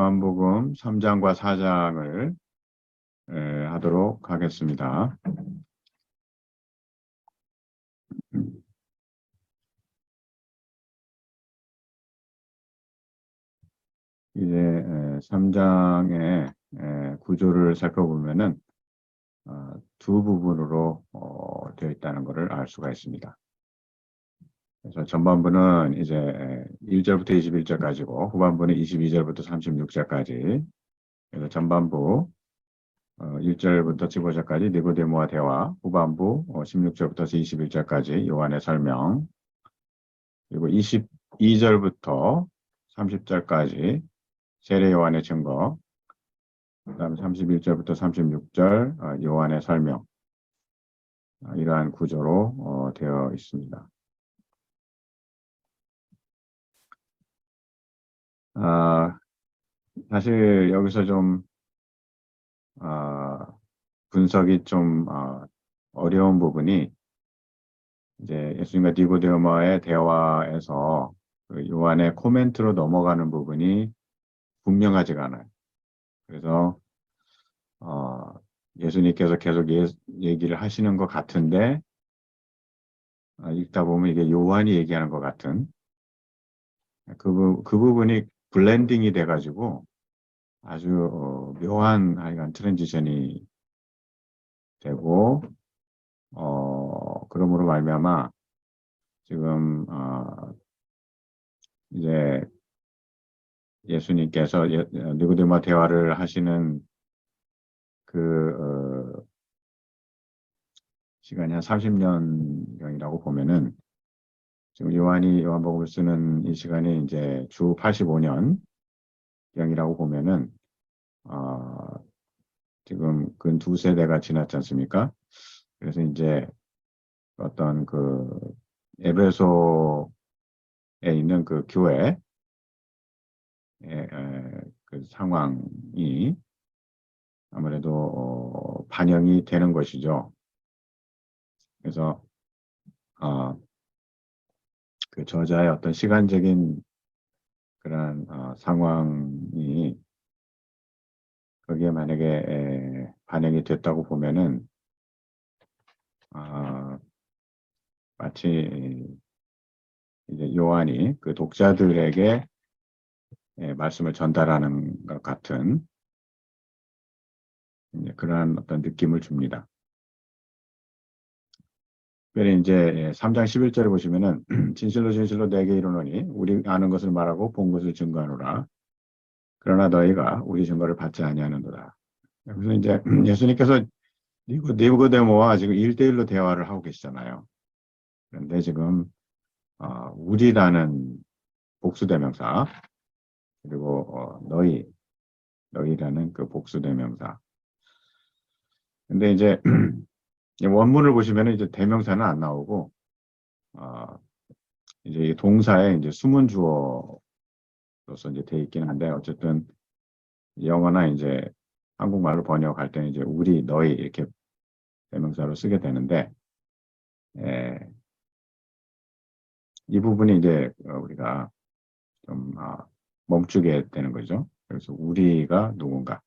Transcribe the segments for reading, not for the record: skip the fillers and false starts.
요한복음 3장과 4장을 하도록 하겠습니다. 이제 3장의 구조를 살펴보면은 두 부분으로 되어 있다는 것을 알 수가 있습니다. 그래서 전반부는 이제 1절부터 21절까지고 후반부는 22절부터 36절까지. 그래서 전반부 1절부터 15절까지 니고데모와 대화, 후반부 16절부터 21절까지 요한의 설명, 그리고 22절부터 30절까지 세례 요한의 증거, 그 다음에 31절부터 36절 요한의 설명, 이러한 구조로 되어 있습니다. 사실 여기서 좀 분석이 좀 어려운 부분이 이제 예수님과 니고데모와의 대화에서 그 요한의 코멘트로 넘어가는 부분이 분명하지가 않아요. 그래서 예수님께서 계속 얘기를 하시는 것 같은데 읽다 보면 이게 요한이 얘기하는 것 같은 그 부분이 블렌딩이 돼가지고 아주 묘한 하여간 트랜지션이 되고 그러므로 말미암아 지금 이제 예수님께서 니고데모와 대화를 하시는 그 시간이 한 30년경이라고 보면은 지금 요한이 요한복음을 쓰는 이 시간이 이제 주 85년경이라고 보면은 지금 근 두 세대가 지났지 않습니까? 그래서 이제 어떤 그 에베소에 있는 그 교회의 그 상황이 아무래도 반영이 되는 것이죠. 그래서 그 저자의 어떤 시간적인 그런 상황이 거기에 만약에 반영이 됐다고 보면은 마치 이제 요한이 그 독자들에게 말씀을 전달하는 것 같은 그러한 어떤 느낌을 줍니다. 특별히 이제 3장 11절에 보시면은 진실로 진실로 내게 이르노니 우리 아는 것을 말하고 본 것을 증거하노라. 그러나 너희가 우리 증거를 받지 아니하는도다. 그래서 이제 예수님께서 니고데모와 지금 1대1로 대화를 하고 계시잖아요. 그런데 지금 우리라는 복수대명사 그리고 너희라는 그 복수대명사. 근데 이제 원문을 보시면 이제 대명사는 안 나오고 이제 동사에 이제 숨은 주어로서 이제 돼 있긴 한데 어쨌든 영어나 이제 한국말로 번역할 때는 이제 우리, 너희 이렇게 대명사로 쓰게 되는데 이 부분이 이제 우리가 좀 멈추게 되는 거죠. 그래서 우리가 누군가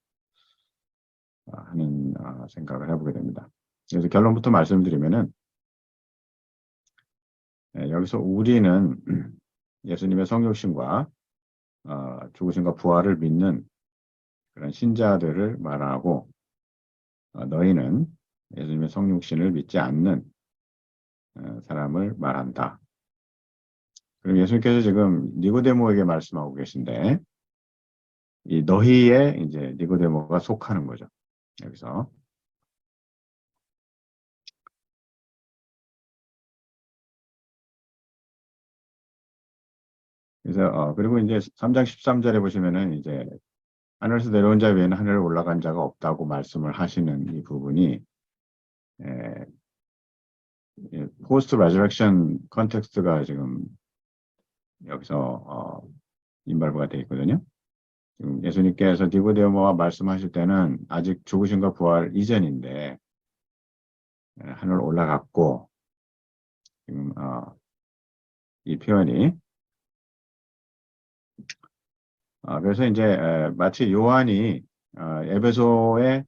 하는 생각을 해보게 됩니다. 그래서 결론부터 말씀드리면은 여기서 우리는 예수님의 성육신과 죽으심과 부활을 믿는 그런 신자들을 말하고 너희는 예수님의 성육신을 믿지 않는 사람을 말한다. 그럼 예수님께서 지금 니고데모에게 말씀하고 계신데 이 너희에 이제 니고데모가 속하는 거죠. 여기서. 그래서 그리고 이제 3장 13절에 보시면은 이제 하늘에서 내려온 자 외에는 하늘에 올라간 자가 없다고 말씀을 하시는 이 부분이 포스트 레저렉션 컨텍스트가 지금 여기서 인발부가 되어 있거든요. 지금 예수님께서 니고데모와 말씀하실 때는 아직 죽으심과 부활 이전인데 하늘 올라갔고 지금 이 표현이 그래서 이제 마치 요한이 에베소의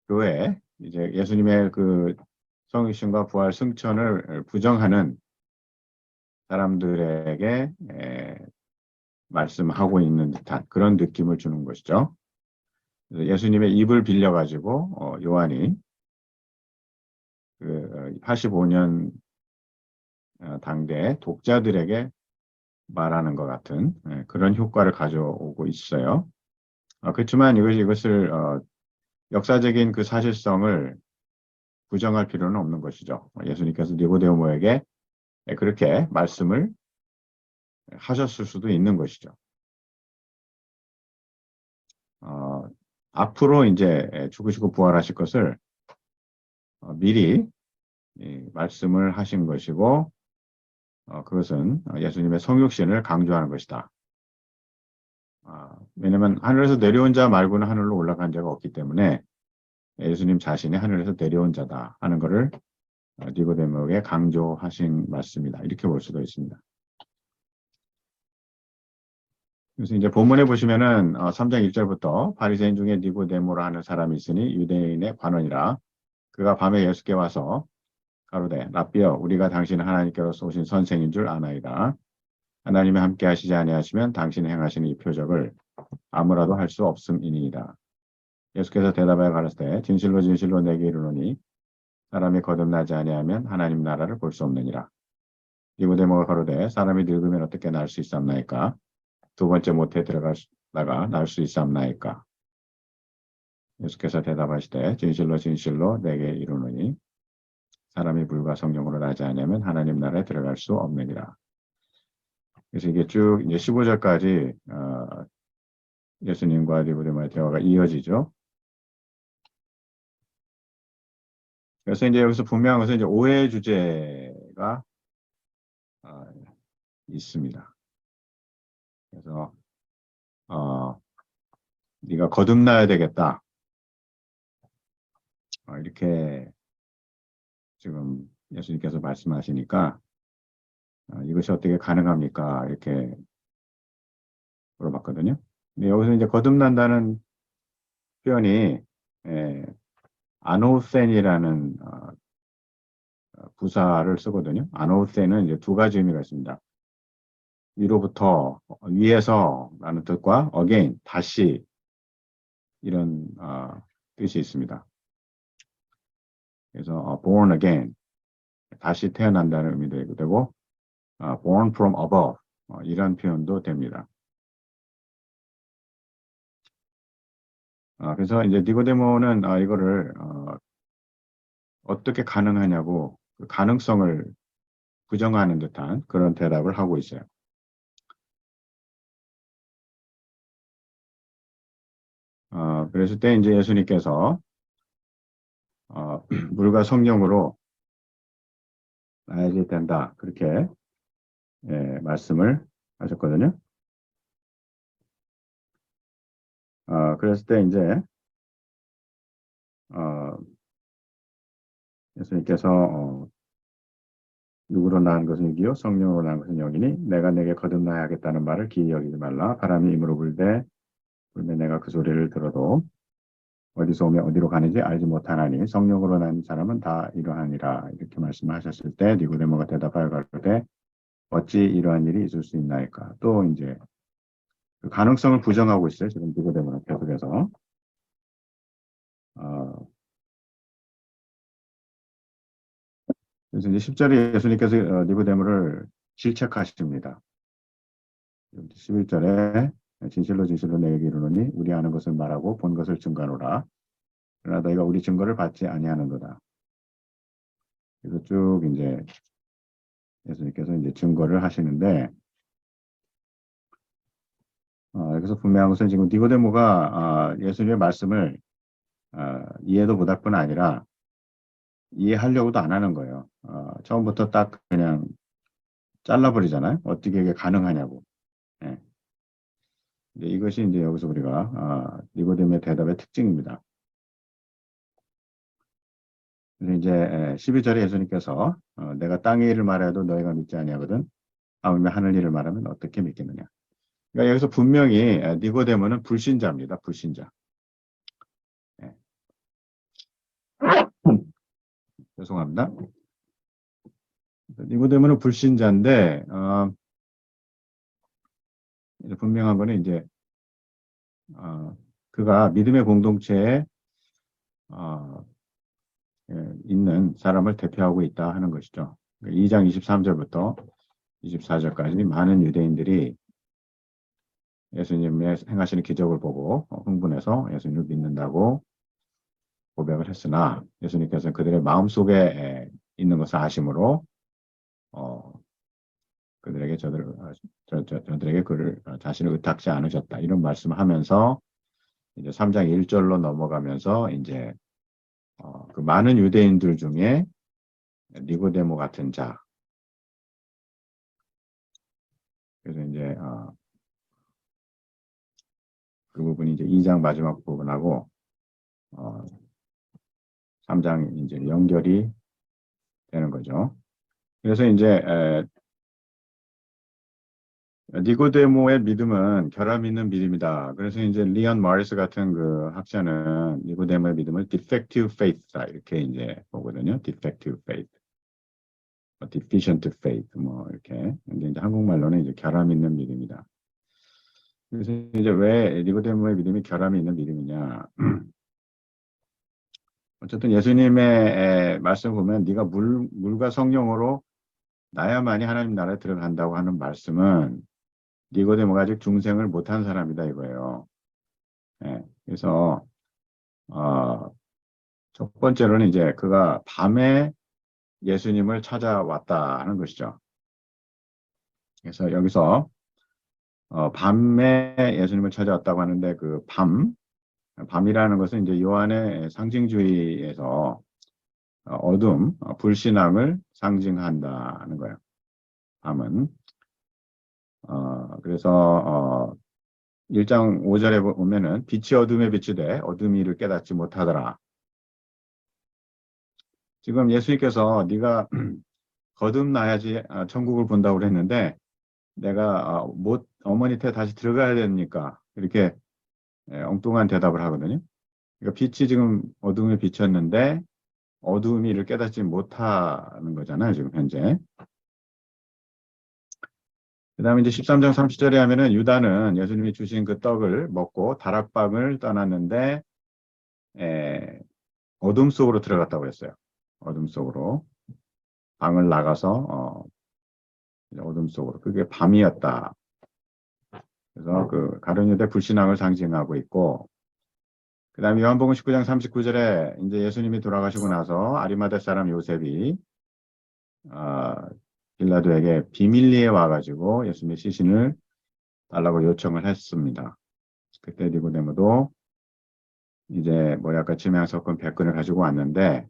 교회 이제 예수님의 그 성육신과 부활 승천을 부정하는 사람들에게 말씀하고 있는 듯한 그런 느낌을 주는 것이죠. 예수님의 입을 빌려가지고 요한이 그 85년 당대 독자들에게 말하는 것 같은 그런 효과를 가져오고 있어요. 그렇지만 이것을 역사적인 그 사실성을 부정할 필요는 없는 것이죠. 예수님께서 니고데모에게 그렇게 말씀을 하셨을 수도 있는 것이죠. 앞으로 이제 죽으시고 부활하실 것을 미리 말씀을 하신 것이고 그것은 예수님의 성육신을 강조하는 것이다. 왜냐하면 하늘에서 내려온 자 말고는 하늘로 올라간 자가 없기 때문에 예수님 자신이 하늘에서 내려온 자다 하는 것을 니고데모에게 강조하신 말씀이다. 이렇게 볼 수도 있습니다. 그래서 이제 본문에 보시면은 3장 1절부터 바리새인 중에 니고데모라 하는 사람이 있으니 유대인의 관원이라 그가 밤에 예수께 와서 가로되 랍비여 우리가 당신 하나님께로서 오신 선생인 줄 아나이다. 하나님이 함께 하시지 아니하시면 당신이 행하시는 이 표적을 아무라도 할 수 없음이니이다. 예수께서 대답하여 가라사대 진실로 진실로 내게 이르노니 사람이 거듭나지 아니하면 하나님 나라를 볼 수 없느니라. 니고데모가 가로되 사람이 늙으면 어떻게 날 수 있사옵나이까? 두 번째 모태에 들어가다가 날 수 있사옵나이까? 예수께서 대답하시되 진실로 진실로 내게 이르노니 사람이 불과 성령으로 나지 않으면 하나님 나라에 들어갈 수 없느니라. 그래서 이게 쭉 이제 15절까지 예수님과 니고데모의 대화가 이어지죠. 그래서 이제 여기서 분명한 것은 이제 오해 주제가 있습니다. 그래서 네가 거듭나야 되겠다. 이렇게 지금 예수님께서 말씀하시니까 이것이 어떻게 가능합니까? 이렇게 물어봤거든요. 근데 여기서 이제 거듭난다는 표현이 아노센이라는 부사를 쓰거든요. 아노센은 이제 두 가지 의미가 있습니다. 위로부터 위에서라는 뜻과 again 다시 이런 뜻이 있습니다. 그래서 born again 다시 태어난다는 의미도 되고 born from above 이런 표현도 됩니다. 그래서 이제 니고데모는 이거를 어떻게 가능하냐고 그 가능성을 부정하는 듯한 그런 대답을 하고 있어요. 그랬을 때 이제 예수님께서 물과 성령으로 나야지 된다 그렇게 말씀을 하셨거든요. 그랬을 때 이제 예수님께서 누구로 낳은 것은 이기요 성령으로 낳은 것은 영이니 내가 내게 거듭나야 하겠다는 말을 기이 여기지 말라. 바람이 임으로 불되 내가 그 소리를 들어도 어디서 오며 어디로 가는지 알지 못하나니 성령으로 난 사람은 다 이러하니라. 이렇게 말씀하셨을 때 니고데모가 대답하여 가로되 어찌 이러한 일이 있을 수 있나이까. 또 이제 그 가능성을 부정하고 있어요. 지금 니고데모는 계속해서. 그래서 이제 10절에 예수님께서 니고데모를 질책하십니다. 11절에 진실로 진실로 내게 이르노니 우리 아는 것을 말하고 본 것을 증거하노라. 그러나 너희가 우리 증거를 받지 아니하는도다. 그래서 쭉 이제 예수님께서 이제 증거를 하시는데 여기서 분명한 것은 지금 니고데모가 예수님의 말씀을 이해도 못할 뿐 아니라 이해하려고도 안 하는 거예요. 처음부터 딱 그냥 잘라버리잖아요. 어떻게 이게 가능하냐고. 예. 이것이 이제 여기서 우리가 니고데모의 대답의 특징입니다. 그래서 이제 12절에 예수님께서 내가 땅의 일을 말해도 너희가 믿지 아니하거든 하물며 하늘 일을 말하면 어떻게 믿겠느냐. 그러니까 여기서 분명히 니고데모는 불신자입니다. 불신자. 네. 죄송합니다. 니고데모는 불신자인데 이제 분명한 거는 이제 그가 믿음의 공동체에 어, 있는 사람을 대표하고 있다 하는 것이죠. 2장 23절부터 24절까지 많은 유대인들이 예수님의 행하시는 기적을 보고 흥분해서 예수님을 믿는다고 고백을 했으나 예수님께서는 그들의 마음속에 있는 것을 아심으로 어, 그들에게 저들에게 그를 자신을 의탁지 않으셨다 이런 말씀을 하면서 이제 3장 1절로 넘어가면서 이제 그 많은 유대인들 중에 니고데모 같은 자 그래서 이제 그 부분이 이제 2장 마지막 부분하고 3장 이제 연결이 되는 거죠. 그래서 이제 니고데모의 믿음은 결함 있는 믿음이다. 그래서 이제 리언 마리스 같은 그 학자는 니고데모의 믿음을 defective faith다 이렇게 이제 보거든요. defective faith, deficient faith 뭐 이렇게. 근데 이제 한국말로는 이제 결함 있는 믿음이다. 그래서 이제 왜 니고데모의 믿음이 결함이 있는 믿음이냐? 어쨌든 예수님의 말씀 보면 네가 물과 성령으로 나야만이 하나님 나라에 들어간다고 하는 말씀은 니고데모가 아직 중생을 못한 사람이다 이거예요. 예, 그래서 첫 번째로는 이제 그가 밤에 예수님을 찾아왔다 하는 것이죠. 그래서 여기서 밤에 예수님을 찾아왔다고 하는데 그 밤이라는 것은 이제 요한의 상징주의에서 어둠, 불신앙을 상징한다는 거예요. 밤은. 그래서 1장 5절에 보면은 빛이 어둠에 비추되 어둠이 이를 깨닫지 못하더라. 지금 예수님께서 네가 거듭나야지 천국을 본다고 그랬는데 내가 어머니 태 다시 들어가야 됩니까? 이렇게 엉뚱한 대답을 하거든요. 그러니까 빛이 지금 어둠에 비쳤는데 어둠이 이를 깨닫지 못하는 거잖아요. 지금 현재. 그 다음에 이제 13장 30절에 하면은 유다는 예수님이 주신 그 떡을 먹고 다락방을 떠났는데 어둠 속으로 들어갔다고 했어요. 어둠 속으로. 방을 나가서 어둠 속으로. 그게 밤이었다. 그래서 그 가룟 유대 불신앙을 상징하고 있고 그 다음에 요한복음 19장 39절에 이제 예수님이 돌아가시고 나서 아리마대 사람 요셉이 빌라도에게 비밀리에 와가지고 예수님의 시신을 달라고 요청을 했습니다. 그때 니고데모도 이제 뭐 약간 지명 섞은 100근을 가지고 왔는데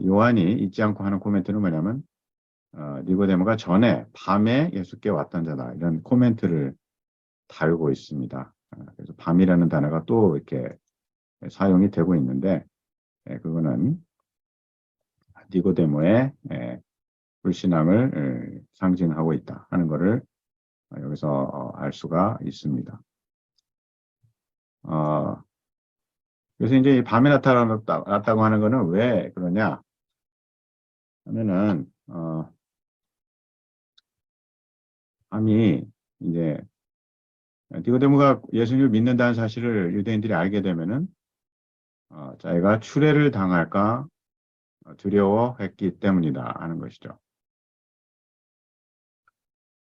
요한이 잊지 않고 하는 코멘트는 뭐냐면 니고데모가 전에 밤에 예수께 왔던 자다 이런 코멘트를 달고 있습니다. 그래서 밤이라는 단어가 또 이렇게 사용이 되고 있는데 그거는 니고데모의 불신앙을 상징하고 있다 하는 것을 여기서 알 수가 있습니다. 그래서 이제 밤에 나타났다고 하는 것은 왜 그러냐 하면은 밤이 이제 니고데모가 예수님을 믿는다는 사실을 유대인들이 알게 되면은 자기가 추례를 당할까 두려워했기 때문이다 하는 것이죠.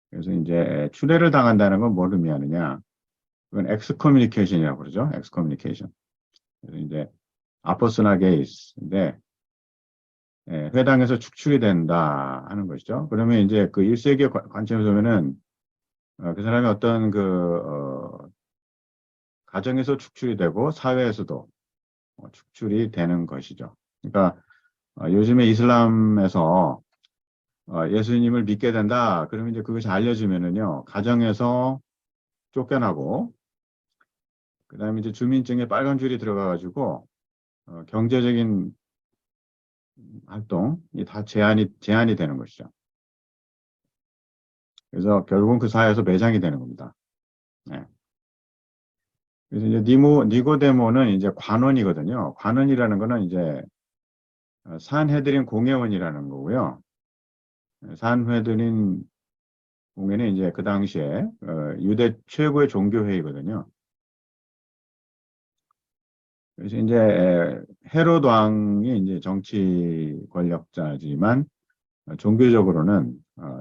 그래서 이제 추례를 당한다는 건 뭘 의미하느냐? 그건 엑스커뮤니케이션이라고 그러죠. 엑스커뮤니케이션. 그래서 이제 아포스나 게이스인데 회당에서 축출이 된다 하는 것이죠. 그러면 이제 그 1세기 관점에서 보면은 그 사람이 어떤 가정에서 축출이 되고 사회에서도 축출이 되는 것이죠. 그러니까 요즘에 이슬람에서 예수님을 믿게 된다. 그러면 이제 그것이 알려지면은요, 가정에서 쫓겨나고, 그 다음에 이제 주민증에 빨간 줄이 들어가가지고, 경제적인 활동이 다 제한이 되는 것이죠. 그래서 결국은 그 사회에서 매장이 되는 겁니다. 네. 그래서 이제 니고데모는 이제 관원이거든요. 관원이라는 거는 이제 산헤드린 공회원이라는 거고요. 산헤드린 공회는 이제 그 당시에 유대 최고의 종교회의거든요. 그래서 이제 헤롯 왕이 이제 정치 권력자지만 종교적으로는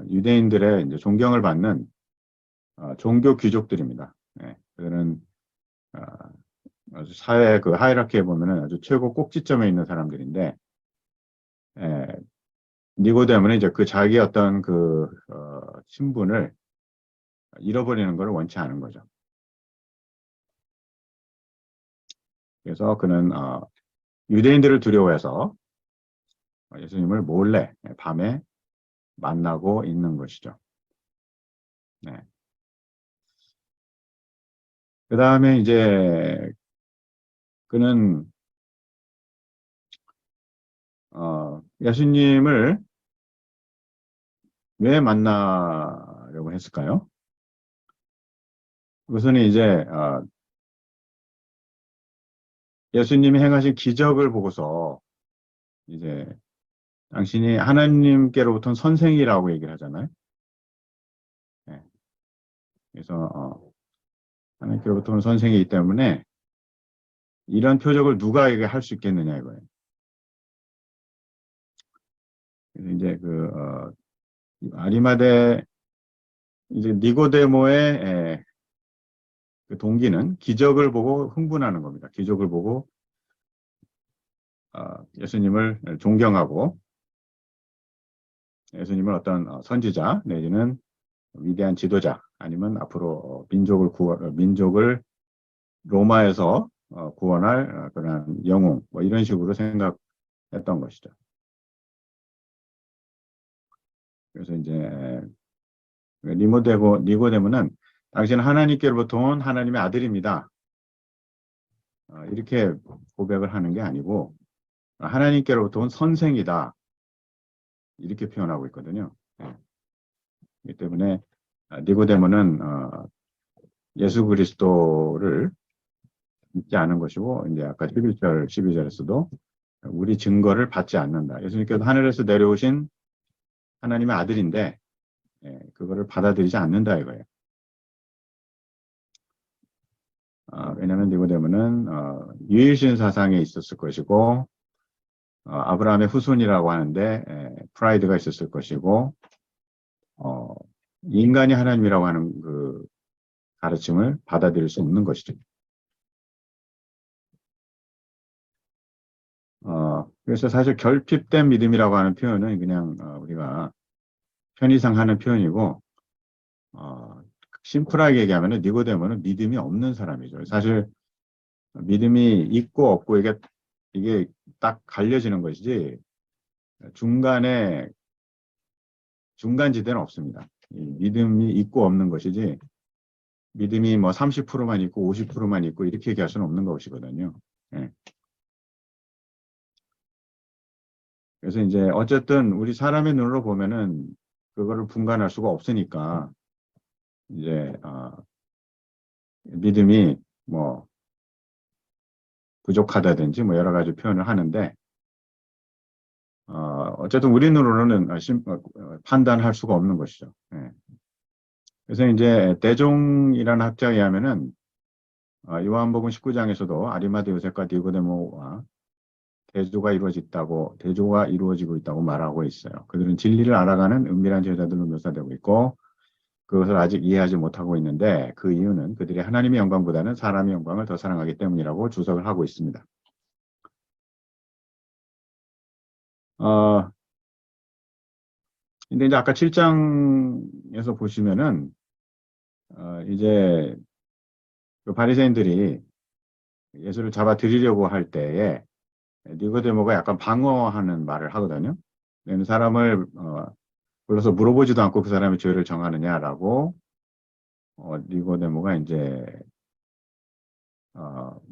유대인들의 이제 존경을 받는 종교 귀족들입니다. 예, 그들은 어, 아주 사회 그 하이라키에 보면은 아주 최고 꼭지점에 있는 사람들인데, 예, 니고데모는 이제 그 자기 어떤 그 신분을 잃어버리는 걸 원치 않은 거죠. 그래서 그는 유대인들을 두려워해서 예수님을 몰래 밤에 만나고 있는 것이죠. 네. 그 다음에 이제 그는 예수님을 왜 만나려고 했을까요? 그것은 이제 예수님이 행하신 기적을 보고서 이제 당신이 하나님께로부터는 선생이라고 얘기를 하잖아요. 네. 그래서 하나님께로부터는 선생이기 때문에 이런 표적을 누가에게 할 수 있겠느냐 이거예요. 그래서 이제 아리마대 이제 니고데모의 그 동기는 기적을 보고 흥분하는 겁니다. 기적을 보고 예수님을 존경하고 예수님을 어떤 선지자 내지는 위대한 지도자 아니면 앞으로 민족을 로마에서 구원할 그런 영웅 뭐 이런 식으로 생각했던 것이죠. 그래서 이제 니고데모는 당신은 하나님께로부터 온 하나님의 아들입니다. 이렇게 고백을 하는 게 아니고 하나님께로부터 온 선생이다. 이렇게 표현하고 있거든요. 네. 그렇기 때문에 니고데모는 예수 그리스도를 믿지 않은 것이고 이제 아까 11절, 12절에서도 우리 증거를 받지 않는다. 예수님께서 하늘에서 내려오신 하나님의 아들인데 그거를 받아들이지 않는다 이거예요. 왜냐하면 니고데모는 유일신 사상에 있었을 것이고 아브라함의 후손이라고 하는데 프라이드가 있었을 것이고 어, 인간이 하나님이라고 하는 그 가르침을 받아들일 수 없는 것이죠. 그래서 사실 결핍된 믿음이라고 하는 표현은 그냥 우리가 편의상 하는 표현이고 심플하게 얘기하면 니고데모는 믿음이 없는 사람이죠. 사실 믿음이 있고 없고 이게 딱 갈려지는 것이지 중간지대는 없습니다. 믿음이 있고 없는 것이지 믿음이 뭐 30%만 있고 50%만 있고 이렇게 얘기할 수는 없는 것이거든요. 예. 그래서 이제 어쨌든 우리 사람의 눈으로 보면은 그거를 분간할 수가 없으니까 이제 믿음이 뭐 부족하다든지 뭐 여러 가지 표현을 하는데 어쨌든 우리 눈으로는 판단할 수가 없는 것이죠. 예. 그래서 이제 대종이라는 학자에 의하면은 요한복음 19장에서도 아리마대 요셉과 니고데모와 대조가 이루어지고 있다고 말하고 있어요. 그들은 진리를 알아가는 은밀한 제자들로 묘사되고 있고 그것을 아직 이해하지 못하고 있는데 그 이유는 그들이 하나님의 영광보다는 사람의 영광을 더 사랑하기 때문이라고 주석을 하고 있습니다. 어, 근데 이제 아까 7장에서 보시면은 이제 그 바리새인들이 예수를 잡아들이려고 할 때에 니고데모가 약간 방어하는 말을 하거든요. 내는 사람을 불러서 물어보지도 않고 그 사람의 죄를 정하느냐라고 니고데모가 이제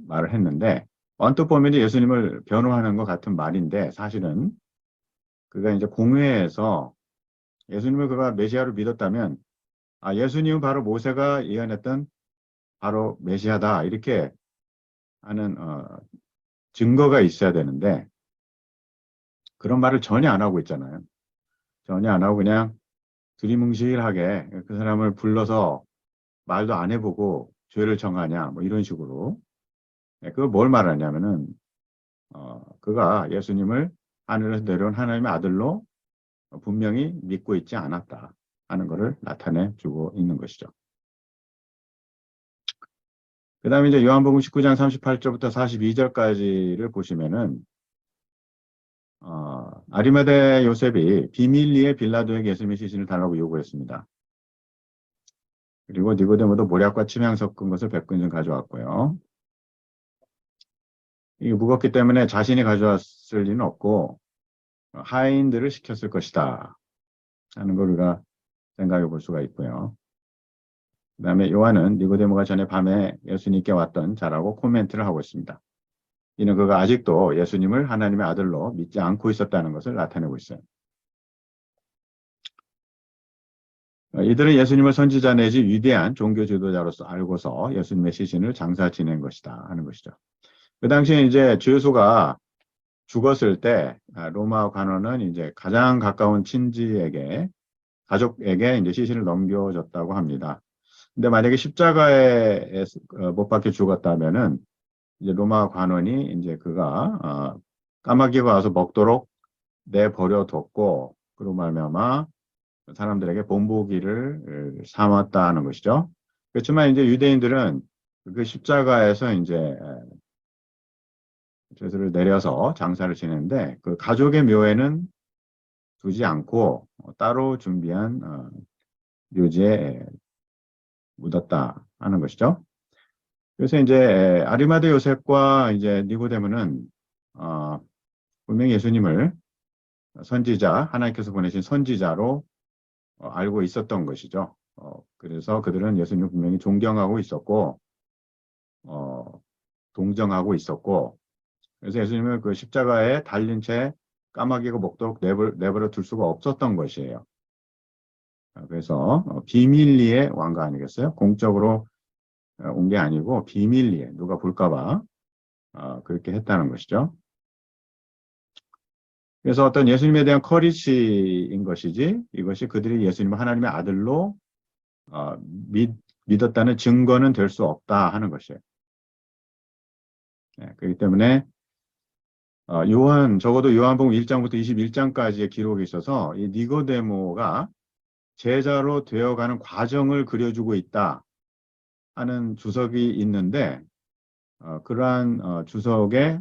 말을 했는데 언뜻 보면 예수님을 변호하는 것 같은 말인데 사실은 그가 이제 공회에서 예수님을 그가 메시아로 믿었다면 예수님은 바로 모세가 예언했던 바로 메시아다 이렇게 하는 증거가 있어야 되는데 그런 말을 전혀 안 하고 있잖아요. 전혀 안 하고 그냥 두리뭉실하게 그 사람을 불러서 말도 안 해보고 죄를 정하냐 뭐 이런 식으로 그걸 뭘 말하냐면은 그가 예수님을 하늘에서 내려온 하나님의 아들로 분명히 믿고 있지 않았다 하는 것을 나타내 주고 있는 것이죠. 그 다음에 이제 요한복음 19장 38절부터 42절까지를 보시면은 아리마대 요셉이 비밀리에 빌라도에게 예수님의 시신을 달라고 요구했습니다. 그리고 니고데모도 모략과 침향 섞은 것을 100근좀 가져왔고요. 이게 무겁기 때문에 자신이 가져왔을 리는 없고 하인들을 시켰을 것이다 하는 걸 우리가 생각해 볼 수가 있고요. 그 다음에 요한은 니고데모가 전에 밤에 예수님께 왔던 자라고 코멘트를 하고 있습니다. 이는 그가 아직도 예수님을 하나님의 아들로 믿지 않고 있었다는 것을 나타내고 있어요. 이들은 예수님을 선지자 내지 위대한 종교 지도자로서 알고서 예수님의 시신을 장사 지낸 것이다 하는 것이죠. 그 당시에 이제 주유소가 죽었을 때 로마 관원은 이제 가장 가까운 친지에게 가족에게 이제 시신을 넘겨줬다고 합니다. 근데 만약에 십자가에 못 박혀 죽었다면은 이제 로마 관원이 이제 그가 까마귀가 와서 먹도록 내버려뒀고 그로 말미암아 사람들에게 본보기를 삼았다는 것이죠. 그렇지만 이제 유대인들은 그 십자가에서 이제 죄수를 내려서 장사를 지내는데 그 가족의 묘에는 두지 않고 따로 준비한 묘지에 묻었다 하는 것이죠. 그래서 이제 아리마대 요셉과 이제 니고데모는 분명히 예수님을 선지자 하나님께서 보내신 선지자로 알고 있었던 것이죠. 그래서 그들은 예수님을 분명히 존경하고 있었고 동정하고 있었고 그래서 예수님을 그 십자가에 달린 채 까마귀가 먹도록 내버려 둘 수가 없었던 것이에요. 그래서 비밀리에 왕가 아니겠어요? 공적으로 온 게 아니고 비밀리에 누가 볼까봐 그렇게 했다는 것이죠. 그래서 어떤 예수님에 대한 커리치인 것이지 이것이 그들이 예수님을 하나님의 아들로 믿었다는 증거는 될 수 없다 하는 것이에요. 그렇기 때문에 적어도 요한복음 1장부터 21장까지의 기록이 있어서 이 니고데모가 제자로 되어가는 과정을 그려주고 있다 하는 주석이 있는데 그러한 주석에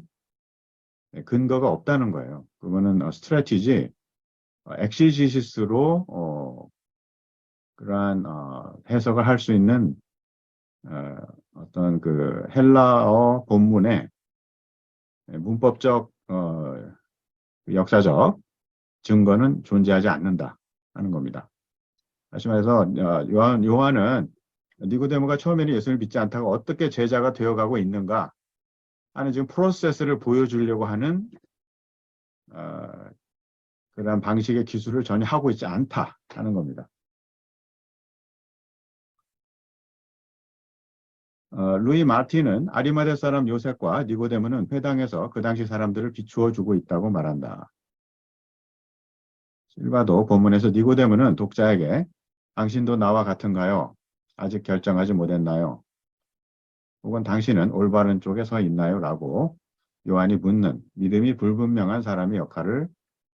근거가 없다는 거예요. 그거는 스트래티지, 엑시지시스로 그러한 해석을 할 수 있는 어떤 그 헬라어 본문의 문법적 역사적 증거는 존재하지 않는다 하는 겁니다. 다시 말해서 요한은 니고데모가 처음에는 예수를 믿지 않다가 어떻게 제자가 되어가고 있는가 하는 지금 프로세스를 보여주려고 하는 그런 방식의 기술을 전혀 하고 있지 않다 하는 겁니다. 루이 마틴은 아리마대 사람 요셉과 니고데모는 회당에서 그 당시 사람들을 비추어 주고 있다고 말한다. 실바도 본문에서 니고데모는 독자에게 당신도 나와 같은가요? 아직 결정하지 못했나요? 혹은 당신은 올바른 쪽에 서 있나요? 라고 요한이 묻는 믿음이 불분명한 사람의 역할을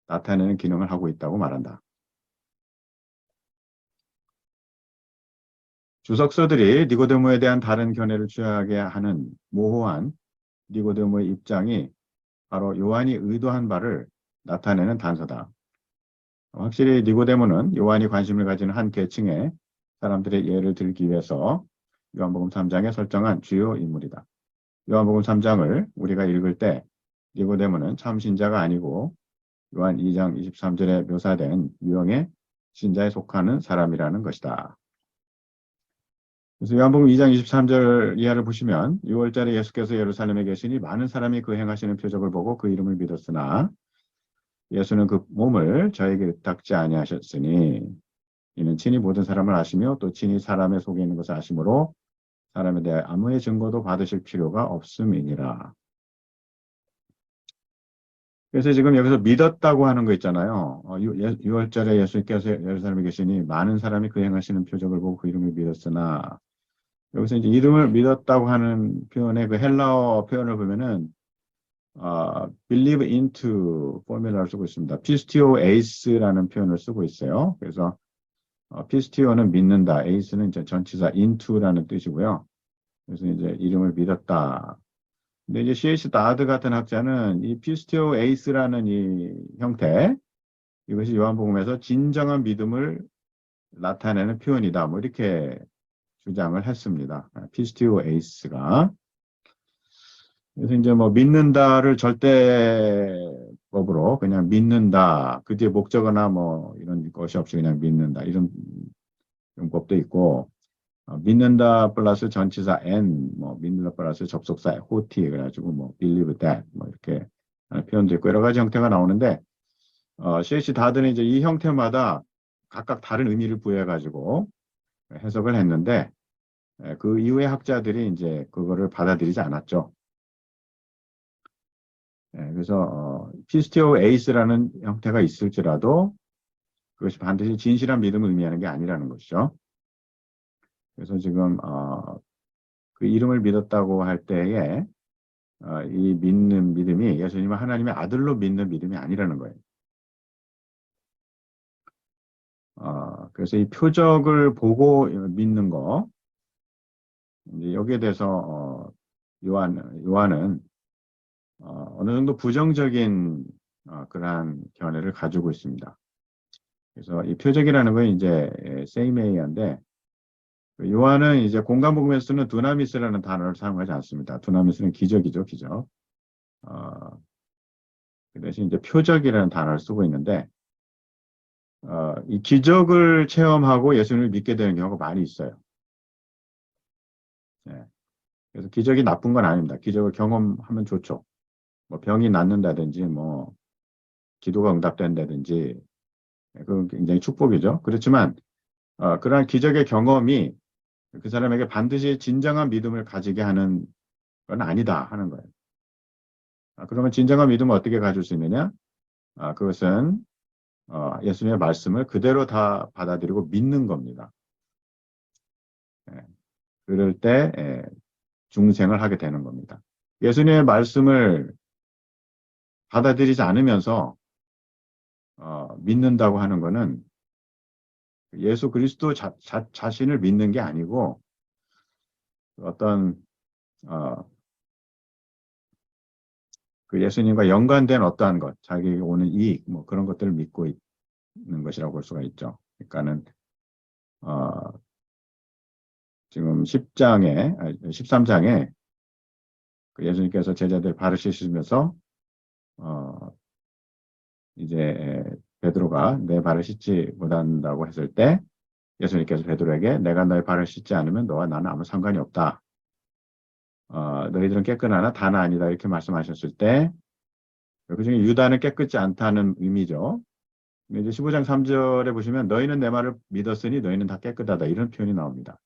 나타내는 기능을 하고 있다고 말한다. 주석서들이 니고데모에 대한 다른 견해를 취하게 하는 모호한 니고데모의 입장이 바로 요한이 의도한 바를 나타내는 단서다. 확실히 니고데모는 요한이 관심을 가지는 한 계층의 사람들의 예를 들기 위해서 요한복음 3장에 설정한 주요 인물이다. 요한복음 3장을 우리가 읽을 때 니고데모는 참신자가 아니고 요한 2장 23절에 묘사된 유형의 신자에 속하는 사람이라는 것이다. 그래서 요한복음 2장 23절 이하를 보시면 6월달에 예수께서 예루살렘에 계시니 많은 사람이 그 행하시는 표적을 보고 그 이름을 믿었으나 예수는 그 몸을 저에게 의탁지 아니하셨으니 이는 친히 모든 사람을 아시며 또 친히 사람의 속에 있는 것을 아심으로 사람에 대해 아무의 증거도 받으실 필요가 없음이니라. 그래서 지금 여기서 믿었다고 하는 거 있잖아요. 6월절에 예수님께서 예루살렘에 계시니 많은 사람이 그 행하시는 표적을 보고 그 이름을 믿었으나, 여기서 이제 이름을 믿었다고 하는 표현의 그 헬라어 표현을 보면은 believe into 포뮬라를 쓰고 있습니다. 피스티오 에이스라는 표현을 쓰고 있어요. 그래서 피스티오는 믿는다, 에이스는 이제 전치사 into라는 뜻이고요. 그래서 이제 이름을 믿었다. 근데 이제 C.H. 다드 같은 학자는 이 피스티오 에이스라는 이 형태, 이것이 요한복음에서 진정한 믿음을 나타내는 표현이다, 뭐 이렇게 주장을 했습니다. 피스티오 에이스가. 그래서 이제 뭐 믿는다를 절대법으로 그냥 믿는다, 그 뒤에 목적어나 뭐 이런 것이 없이 그냥 믿는다, 이런 용법도 있고, 믿는다 플러스 전치사 and, 뭐 믿는다 플러스 접속사 호티 그래가지고 뭐 believe that 뭐 이렇게 하는 표현도 있고 여러 가지 형태가 나오는데, C.H. 다드는 이제 이 형태마다 각각 다른 의미를 부여해가지고 해석을 했는데, 그 이후의 학자들이 이제 그거를 받아들이지 않았죠. 그래서 피스티오 에이스라는 형태가 있을지라도 그것이 반드시 진실한 믿음을 의미하는 게 아니라는 것이죠. 그래서 지금 그 이름을 믿었다고 할 때에 이 믿는 믿음이 예수님을 하나님의 아들로 믿는 믿음이 아니라는 거예요. 그래서 이 표적을 보고 믿는 거, 이제 여기에 대해서 요한은 어느 정도 부정적인 그러한 견해를 가지고 있습니다. 그래서 이 표적이라는 건 이제 세이메이아인데, 요한은 이제 공간복음에서 쓰는 두나미스라는 단어를 사용하지 않습니다. 두나미스는 기적이죠, 기적. 그 대신 이제 표적이라는 단어를 쓰고 있는데, 이 기적을 체험하고 예수님을 믿게 되는 경우가 많이 있어요. 네. 그래서 기적이 나쁜 건 아닙니다. 기적을 경험하면 좋죠. 뭐 병이 낫는다든지, 뭐 기도가 응답된다든지, 그건 굉장히 축복이죠. 그렇지만 그러한 기적의 경험이 그 사람에게 반드시 진정한 믿음을 가지게 하는 건 아니다 하는 거예요. 그러면 진정한 믿음을 어떻게 가질 수 있느냐? 그것은 예수님의 말씀을 그대로 다 받아들이고 믿는 겁니다. 예, 그럴 때 중생을 하게 되는 겁니다. 예수님의 말씀을 받아들이지 않으면서 믿는다고 하는 것은 예수 그리스도 자신을 믿는 게 아니고 어떤 그 예수님과 연관된 어떠한 것, 자기에게 오는 이익, 뭐 그런 것들을 믿고 있는 것이라고 볼 수가 있죠. 그러니까는 지금 13장에 그 예수님께서 제자들 발을 씻으시면서 이제 베드로가 내 발을 씻지 못한다고 했을 때 예수님께서 베드로에게 내가 너의 발을 씻지 않으면 너와 나는 아무 상관이 없다. 너희들은 깨끗하나 다는 아니다. 이렇게 말씀하셨을 때 그중에 유다는 깨끗지 않다는 의미죠. 이제 15장 3절에 보시면 너희는 내 말을 믿었으니 너희는 다 깨끗하다. 이런 표현이 나옵니다.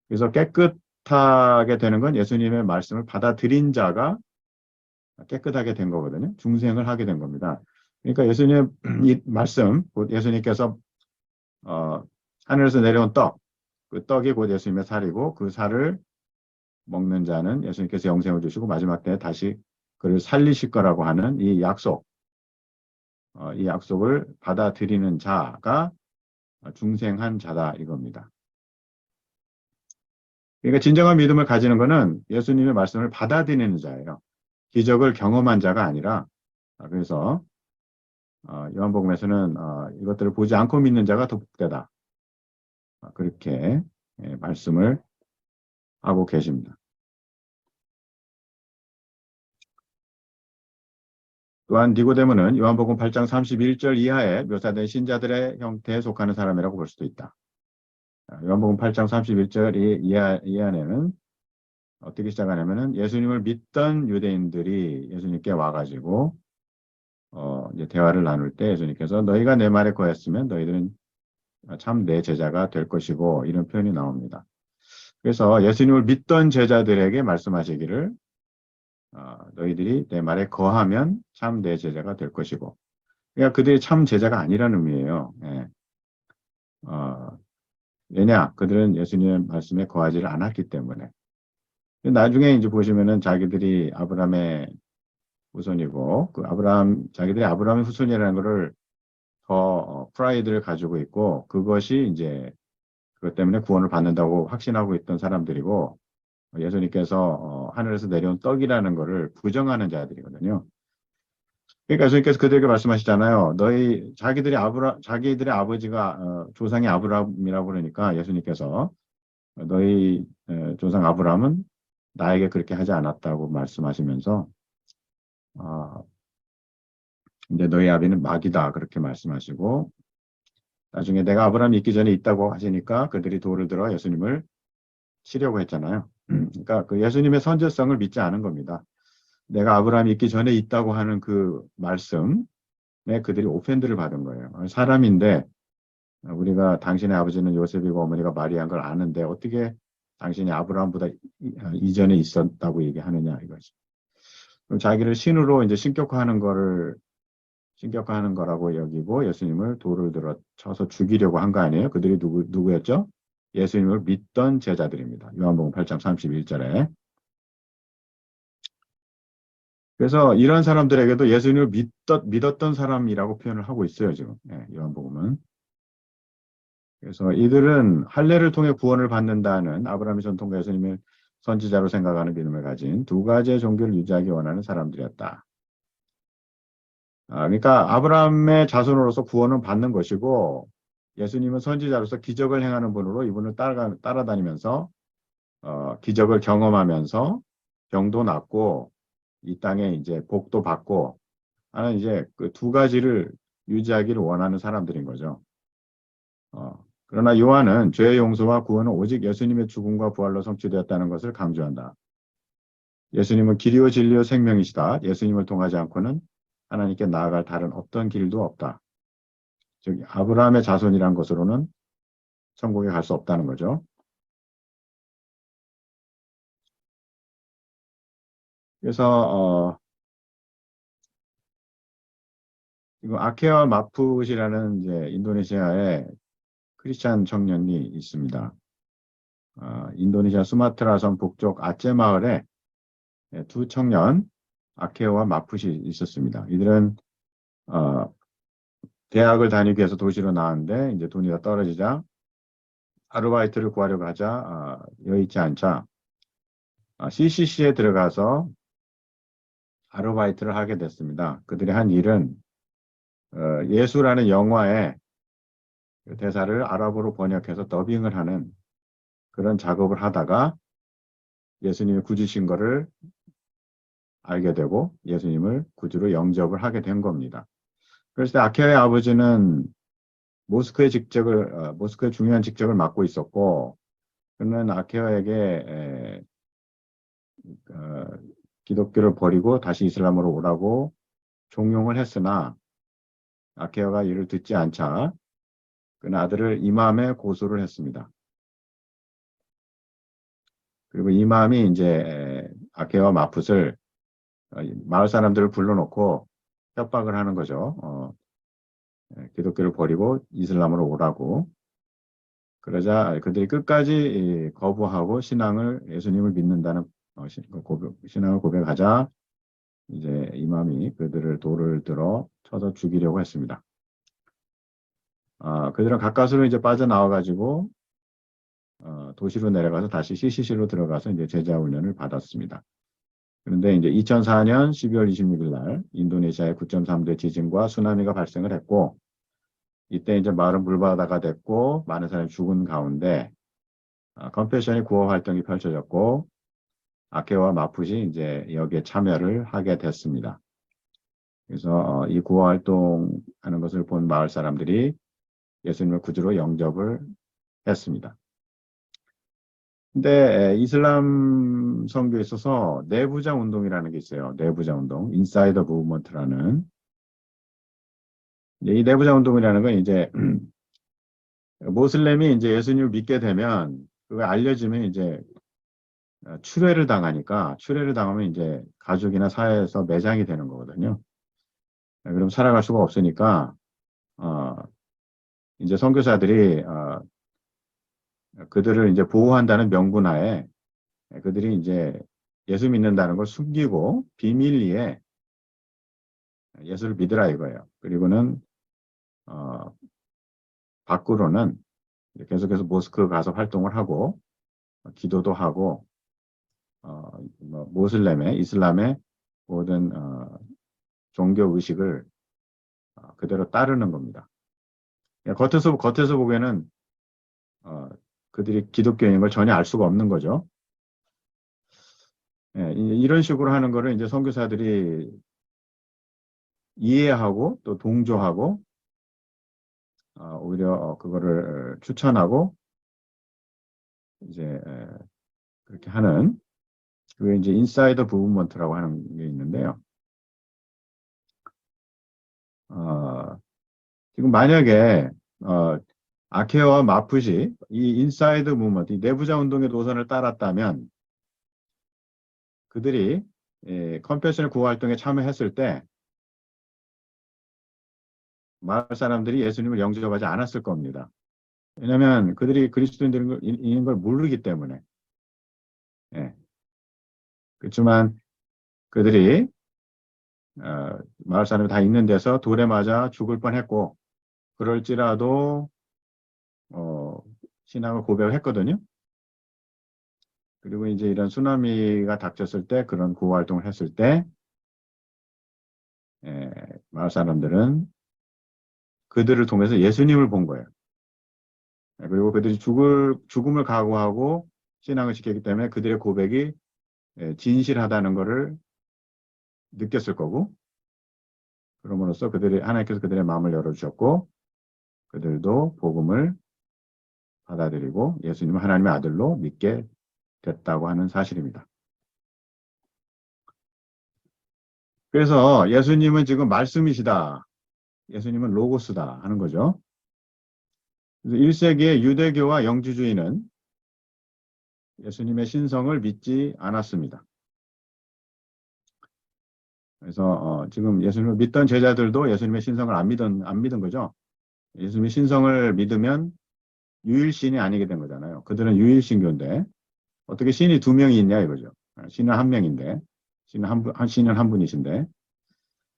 그래서 깨끗하게 되는 건 예수님의 말씀을 받아들인 자가 깨끗하게 된 거거든요. 중생을 하게 된 겁니다. 그러니까 예수님의 이 말씀, 곧 예수님께서 하늘에서 내려온 떡, 그 떡이 곧 예수님의 살이고 그 살을 먹는 자는 예수님께서 영생을 주시고 마지막 때에 다시 그를 살리실 거라고 하는 이 약속, 이 약속을 받아들이는 자가 중생한 자다 이겁니다. 그러니까 진정한 믿음을 가지는 것은 예수님의 말씀을 받아들이는 자예요. 기적을 경험한 자가 아니라. 그래서 요한복음에서는 이것들을 보지 않고 믿는 자가 더 복되다. 그렇게 말씀을 하고 계십니다. 또한 니고데모는 요한복음 8장 31절 이하에 묘사된 신자들의 형태에 속하는 사람이라고 볼 수도 있다. 요한복음 8장 31절 이하에는 어떻게 시작하냐면은 예수님을 믿던 유대인들이 예수님께 와가지고 이제 대화를 나눌 때 예수님께서 너희가 내 말에 거했으면 너희들은 참 내 제자가 될 것이고 이런 표현이 나옵니다. 그래서 예수님을 믿던 제자들에게 말씀하시기를 너희들이 내 말에 거하면 참 내 제자가 될 것이고, 그러니까 그들이 참 제자가 아니라는 의미예요. 예. 어, 왜냐? 그들은 예수님의 말씀에 거하지를 않았기 때문에. 나중에 이제 보시면은 자기들이 아브라함의 후손이고, 자기들이 아브라함의 후손이라는 것을 더 프라이드를 가지고 있고, 그것이 이제 그것 때문에 구원을 받는다고 확신하고 있던 사람들이고, 예수님께서 하늘에서 내려온 떡이라는 것을 부정하는 자들이거든요. 그러니까 예수님께서 그들에게 말씀하시잖아요. 자기들의 아버지가 조상이 아브라함이라고 그러니까 예수님께서 너희 조상 아브라함은 나에게 그렇게 하지 않았다고 말씀하시면서 어, 이제 너희 아비는 마귀다 그렇게 말씀하시고, 나중에 내가 아브라함이 있기 전에 있다고 하시니까 그들이 돌을 들어 예수님을 치려고 했잖아요. 그러니까 그 예수님의 선제성을 믿지 않은 겁니다. 내가 아브라함이 있기 전에 있다고 하는 그 말씀에 그들이 오펜드를 받은 거예요. 사람인데 우리가 당신의 아버지는 요셉이고 어머니가 마리아인 걸 아는데 어떻게 당신이 아브라함보다 이전에 있었다고 얘기하느냐 이거죠. 그럼 자기를 신으로 이제 신격화하는 거라고 여기고 예수님을 돌을 들어 쳐서 죽이려고 한 거 아니에요? 그들이 누구였죠? 예수님을 믿던 제자들입니다. 요한복음 8장 31절에. 그래서 이런 사람들에게도 예수님을 믿었던 사람이라고 표현을 하고 있어요, 지금. 요한복음은. 그래서 이들은 할례를 통해 구원을 받는다는 아브라함의 전통과 예수님을 선지자로 생각하는 믿음을 가진 두 가지의 종교를 유지하기 원하는 사람들이었다. 그러니까 아브라함의 자손으로서 구원은 받는 것이고 예수님은 선지자로서 기적을 행하는 분으로 이분을 따라다니면서 기적을 경험하면서 병도 낫고 이 땅에 이제 복도 받고 하는 이제 그 두 가지를 유지하기를 원하는 사람들인 거죠. 그러나 요한은 죄의 용서와 구원은 오직 예수님의 죽음과 부활로 성취되었다는 것을 강조한다. 예수님은 길이요 진리요 생명이시다. 예수님을 통하지 않고는 하나님께 나아갈 다른 어떤 길도 없다. 즉 아브라함의 자손이란 것으로는 천국에 갈 수 없다는 거죠. 그래서 이거 아케와 마풋이라는 이제 인도네시아의 크리스찬 청년이 있습니다. 인도네시아 수마트라섬 북쪽 아체 마을에 두 청년 아케와 마풋이 있었습니다. 이들은 대학을 다니기 위해서 도시로 나왔는데 이제 돈이 다 떨어지자 아르바이트를 구하려고 하자 여의치 않자 CCC에 들어가서 아르바이트를 하게 됐습니다. 그들이 한 일은 예수라는 영화의 대사를 아랍어로 번역해서 더빙을 하는 그런 작업을 하다가 예수님이 구주신 것을 알게 되고 예수님을 구주로 영접을 하게 된 겁니다. 그래서 아케의 아버지는 모스크의 중요한 직책을 맡고 있었고, 그는 아케어에게 기독교를 버리고 다시 이슬람으로 오라고 종용을 했으나 아케어가 이를 듣지 않자 그는 아들을 이맘에 고소를 했습니다. 그리고 이맘이 이제 아케어와 마풋을 마을 사람들을 불러놓고 협박을 하는 거죠. 기독교를 버리고 이슬람으로 오라고. 그러자 그들이 끝까지 거부하고 예수님을 믿는다는 신앙을 고백하자 이제 이맘이 그들을 돌을 들어 쳐서 죽이려고 했습니다. 그들은 가까스로 이제 빠져나와가지고 도시로 내려가서 다시 CCC로 들어가서 이제 제자 훈련을 받았습니다. 그런데 이제 2004년 12월 26일 날 인도네시아의 9.3대 지진과 쓰나미가 발생을 했고 이때 이제 마을은 물바다가 됐고 많은 사람이 죽은 가운데 컴패션이 구호 활동이 펼쳐졌고 아케와 마풋이 이제 여기에 참여를 하게 됐습니다. 그래서 이 구호 활동하는 것을 본 마을 사람들이 예수님을 구주로 영접을 했습니다. 근데 이슬람 선교에 있어서 내부자 운동이라는 게 있어요. 내부자 운동, 인사이더 무브먼트라는. 이 내부자 운동이라는 건 이제 모슬렘이 이제 예수님을 믿게 되면 그거 알려지면 이제 출애를 당하니까 출애를 당하면 이제 가족이나 사회에서 매장이 되는 거거든요. 그럼 살아갈 수가 없으니까 이제 선교사들이 그들을 이제 보호한다는 명분하에 그들이 이제 예수 믿는다는 걸 숨기고 비밀리에 예수를 믿으라 이거예요. 그리고는 밖으로는 계속해서 모스크 가서 활동을 하고 기도도 하고 뭐 모슬렘의 이슬람의 모든 종교 의식을 그대로 따르는 겁니다. 겉에서 보기에는 그들이 기독교인인 걸 전혀 알 수가 없는 거죠. 예, 이런 식으로 하는 거를 이제 선교사들이 이해하고 또 동조하고 오히려 그거를 추천하고 이제 그렇게 하는 그게 이제 인사이더 무브먼트라고 하는 게 있는데요. 지금 만약에 아케어와 마푸시 이 인사이드 무브먼트, 이 내부자 운동의 노선을 따랐다면 그들이 컴패션의 구호 활동에 참여했을 때 마을 사람들이 예수님을 영접하지 않았을 겁니다. 왜냐하면 그들이 그리스도인들인 걸 모르기 때문에. 예. 그렇지만 그들이 마을 사람이 다 있는 데서 돌에 맞아 죽을 뻔했고 그럴지라도 신앙을 고백을 했거든요. 그리고 이제 이런 쓰나미가 닥쳤을 때 그런 구호 활동을 했을 때 마을 사람들은 그들을 통해서 예수님을 본 거예요. 그리고 그들이 죽음을 각오하고 신앙을 지켰기 때문에 그들의 고백이 진실하다는 것을 느꼈을 거고, 그럼으로써 하나님께서 그들의 마음을 열어주셨고, 그들도 복음을 받아들이고 예수님을 하나님의 아들로 믿게 됐다고 하는 사실입니다. 그래서 예수님은 지금 말씀이시다. 예수님은 로고스다 하는 거죠. 1세기의 유대교와 영주주의는 예수님의 신성을 믿지 않았습니다. 그래서 지금 예수님을 믿던 제자들도 예수님의 신성을 안 믿은 거죠. 예수님의 신성을 믿으면 유일신이 아니게 된 거잖아요. 그들은 유일신교인데 어떻게 신이 두 명이 있냐 이거죠. 신은 한 명인데 신은 한 분이신데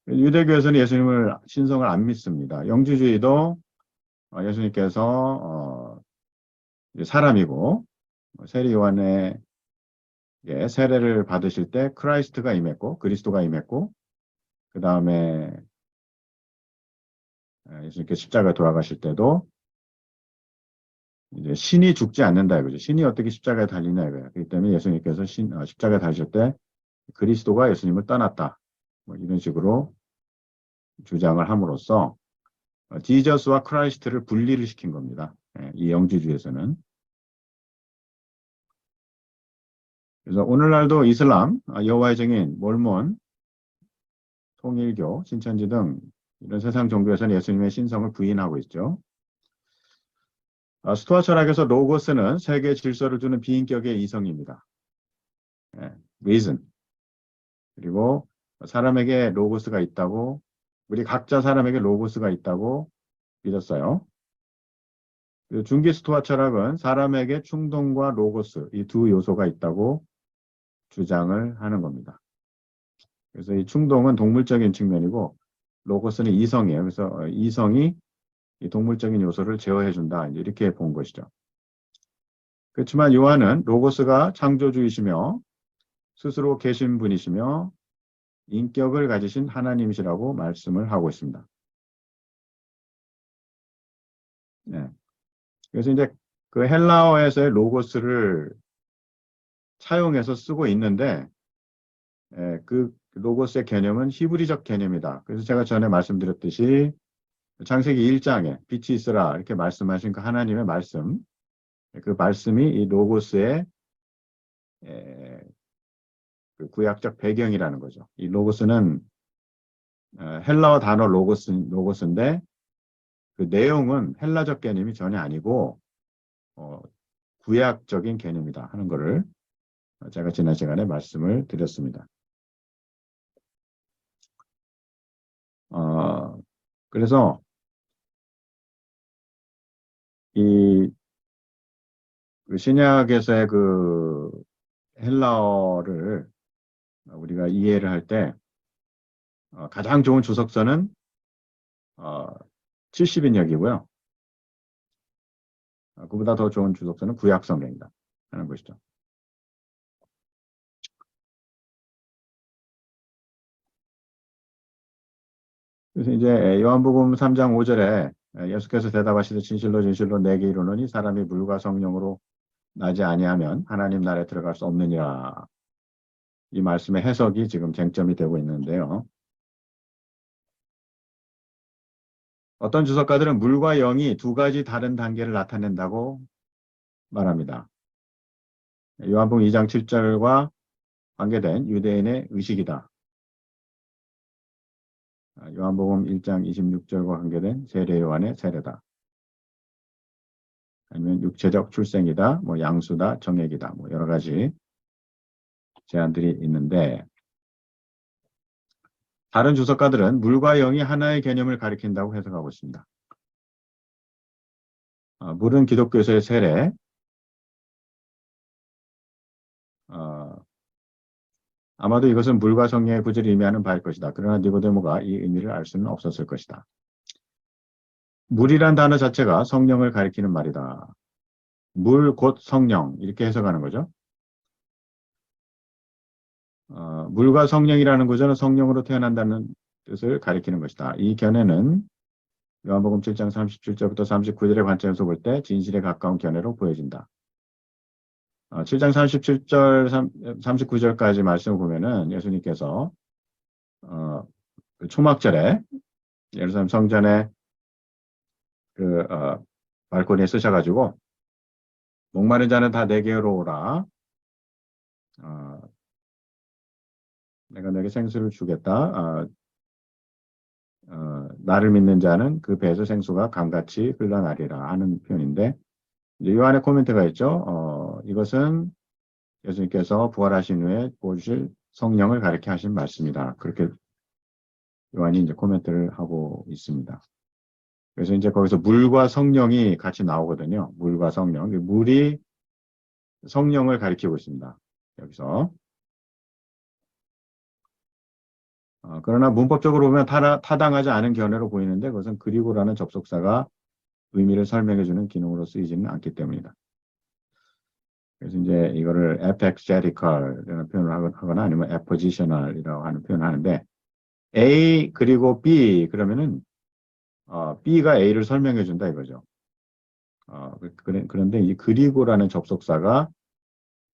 유대교에서는 예수님을 신성을 안 믿습니다. 영주주의도 예수님께서 사람이고 세례 요한의 세례를 받으실 때 크라이스트가 임했고 그리스도가 임했고 그 다음에 예수님께 십자가에 돌아가실 때도 이제 신이 죽지 않는다 이거죠. 신이 어떻게 십자가에 달리냐 이거예요. 그렇기 때문에 예수님께서 십자가에 달리실 때 그리스도가 예수님을 떠났다. 뭐 이런 식으로 주장을 함으로써 지저스와 크라이스트를 분리를 시킨 겁니다. 이 영주주의에서는. 그래서 오늘날도 이슬람, 여호와의 증인, 몰몬, 통일교, 신천지 등 이런 세상 종교에서는 예수님의 신성을 부인하고 있죠. 스토아 철학에서 로고스는 세계 질서를 주는 비인격의 이성입니다. reason. 그리고 사람에게 로고스가 있다고, 우리 각자 사람에게 로고스가 있다고 믿었어요. 중기 스토아 철학은 사람에게 충동과 로고스, 이 두 요소가 있다고 주장을 하는 겁니다. 그래서 이 충동은 동물적인 측면이고, 로고스는 이성이에요. 그래서 이성이 이 동물적인 요소를 제어해준다. 이렇게 본 것이죠. 그렇지만 요한은 로고스가 창조주이시며 스스로 계신 분이시며 인격을 가지신 하나님이시라고 말씀을 하고 있습니다. 네. 그래서 이제 그 헬라어에서의 로고스를 차용해서 쓰고 있는데 그 로고스의 개념은 히브리적 개념이다. 그래서 제가 전에 말씀드렸듯이 창세기 1장에 빛이 있으라 이렇게 말씀하신 그 하나님의 말씀, 그 말씀이 이 로고스의 그 구약적 배경이라는 거죠. 이 로고스는 헬라어 단어 로고스인데 그 내용은 헬라적 개념이 전혀 아니고 구약적인 개념이다 하는 거를 제가 지난 시간에 말씀을 드렸습니다. 그래서 이 신약에서의 그 헬라어를 우리가 이해를 할 때 가장 좋은 주석서는 70인역이고요. 그보다 더 좋은 주석서는 구약성경이다 하는 것이죠. 그래서 이제 요한복음 3장 5절에 예수께서 대답하시되 진실로 진실로 내게 이르노니 사람이 물과 성령으로 나지 아니하면 하나님 나라에 들어갈 수 없느니라. 이 말씀의 해석이 지금 쟁점이 되고 있는데요. 어떤 주석가들은 물과 영이 두 가지 다른 단계를 나타낸다고 말합니다. 요한복음 2장 7절과 관계된 유대인의 의식이다. 요한복음 1장 26절과 관계된 세례 요한의 세례다. 아니면 육체적 출생이다, 뭐 양수다, 정액이다, 뭐 여러 가지 제안들이 있는데 다른 주석가들은 물과 영이 하나의 개념을 가리킨다고 해석하고 있습니다. 물은 기독교에서의 세례, 아마도 이것은 물과 성령의 구절을 의미하는 바일 것이다. 그러나 니고데모가 이 의미를 알 수는 없었을 것이다. 물이란 단어 자체가 성령을 가리키는 말이다. 물 곧 성령 이렇게 해석하는 거죠. 물과 성령이라는 구절은 성령으로 태어난다는 뜻을 가리키는 것이다. 이 견해는 요한복음 7장 37절부터 39절의 관점에서 볼 때 진실에 가까운 견해로 보여진다. 7장 37절, 39절까지 말씀을 보면은 예수님께서 그 초막절에 예루살렘 성전에 발코니에 쓰셔가지고 목마른 자는 다 내게로 오라. 내가 너에게 생수를 주겠다. 나를 믿는 자는 그 배에서 생수가 강같이 흘러나리라 하는 표현인데 이제 요 안에 코멘트가 있죠. 이것은 예수님께서 부활하신 후에 보실 성령을 가리켜 하신 말씀이다. 그렇게 요한이 이제 코멘트를 하고 있습니다. 그래서 이제 거기서 물과 성령이 같이 나오거든요. 물과 성령. 물이 성령을 가리키고 있습니다. 여기서. 그러나 문법적으로 보면 타당하지 않은 견해로 보이는데 그것은 그리고라는 접속사가 의미를 설명해주는 기능으로 쓰이지는 않기 때문이다. 그래서 이제 이거를 exegetical이라는 표현을 하거나 아니면 appositional이라고 하는 표현을 하는데 A 그리고 B 그러면은 B가 A를 설명해준다 이거죠. 그런데 이 그리고라는 접속사가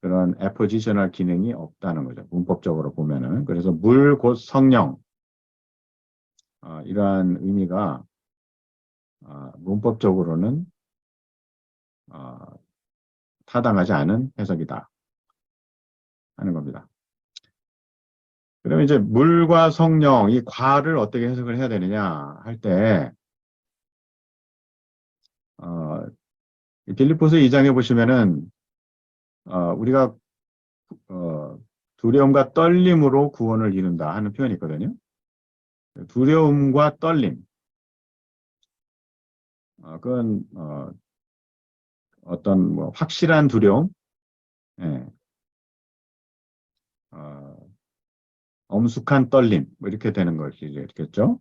그런 appositional 기능이 없다는 거죠. 문법적으로 보면은. 그래서 물 곧 성령 이러한 의미가 문법적으로는 타당하지 않은 해석이다 하는 겁니다. 그러면 이제 물과 성령 이 과를 어떻게 해석을 해야 되느냐 할 때 빌립보서 2장에 보시면은 우리가 두려움과 떨림으로 구원을 이룬다 하는 표현이 있거든요. 두려움과 떨림. 그건 어떤 뭐 확실한 두려움, 예, 엄숙한 떨림, 뭐 이렇게 되는 것이겠죠.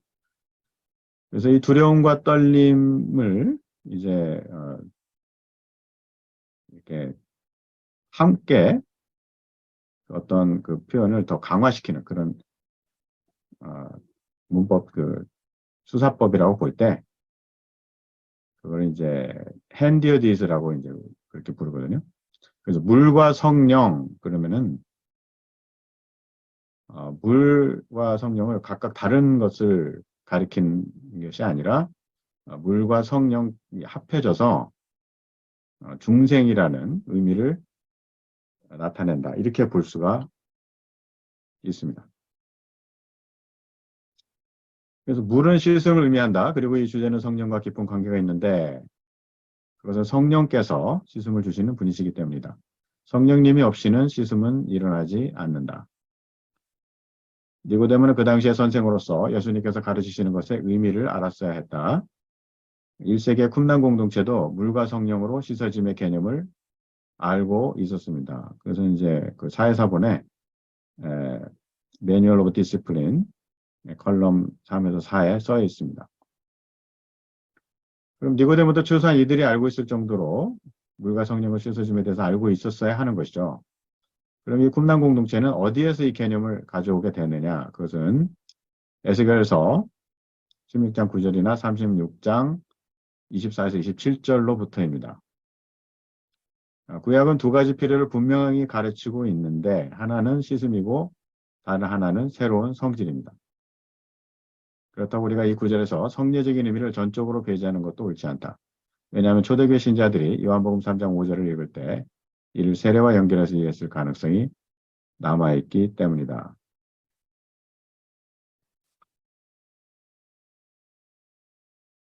그래서 이 두려움과 떨림을 이제 이렇게 함께 어떤 그 표현을 더 강화시키는 그런 문법 그 수사법이라고 볼 때 그걸 이제 핸디어디스라고 이제 그렇게 부르거든요. 그래서 물과 성령 그러면은 물과 성령을 각각 다른 것을 가리킨 것이 아니라 물과 성령이 합해져서 중생이라는 의미를 나타낸다. 이렇게 볼 수가 있습니다. 그래서 물은 실성을 의미한다. 그리고 이 주제는 성령과 깊은 관계가 있는데 그것은 성령께서 씻음을 주시는 분이시기 때문이다. 성령님이 없이는 씻음은 일어나지 않는다. 니고데모는 그 당시의 선생으로서 예수님께서 가르치시는 것의 의미를 알았어야 했다. 1세기의 쿰란 공동체도 물과 성령으로 씻어짐의 개념을 알고 있었습니다. 그래서 이제 그 사회사본에 매뉴얼 오브 디시플린 컬럼 3에서 4에 써 있습니다. 그럼 니고데모도 최소한 이들이 알고 있을 정도로 물과 성령을 씻어짐에 대해서 알고 있었어야 하는 것이죠. 그럼 이 쿰란 공동체는 어디에서 이 개념을 가져오게 되느냐? 그것은 에스겔서 16장 9절이나 36장 24에서 27절로부터입니다. 구약은 두 가지 필요를 분명히 가르치고 있는데 하나는 씻음이고 다른 하나는 새로운 성질입니다. 그렇다고 우리가 이 구절에서 성례적인 의미를 전적으로 배제하는 것도 옳지 않다. 왜냐하면 초대교회 신자들이 요한복음 3장 5절을 읽을 때 이를 세례와 연결해서 이해했을 가능성이 남아있기 때문이다.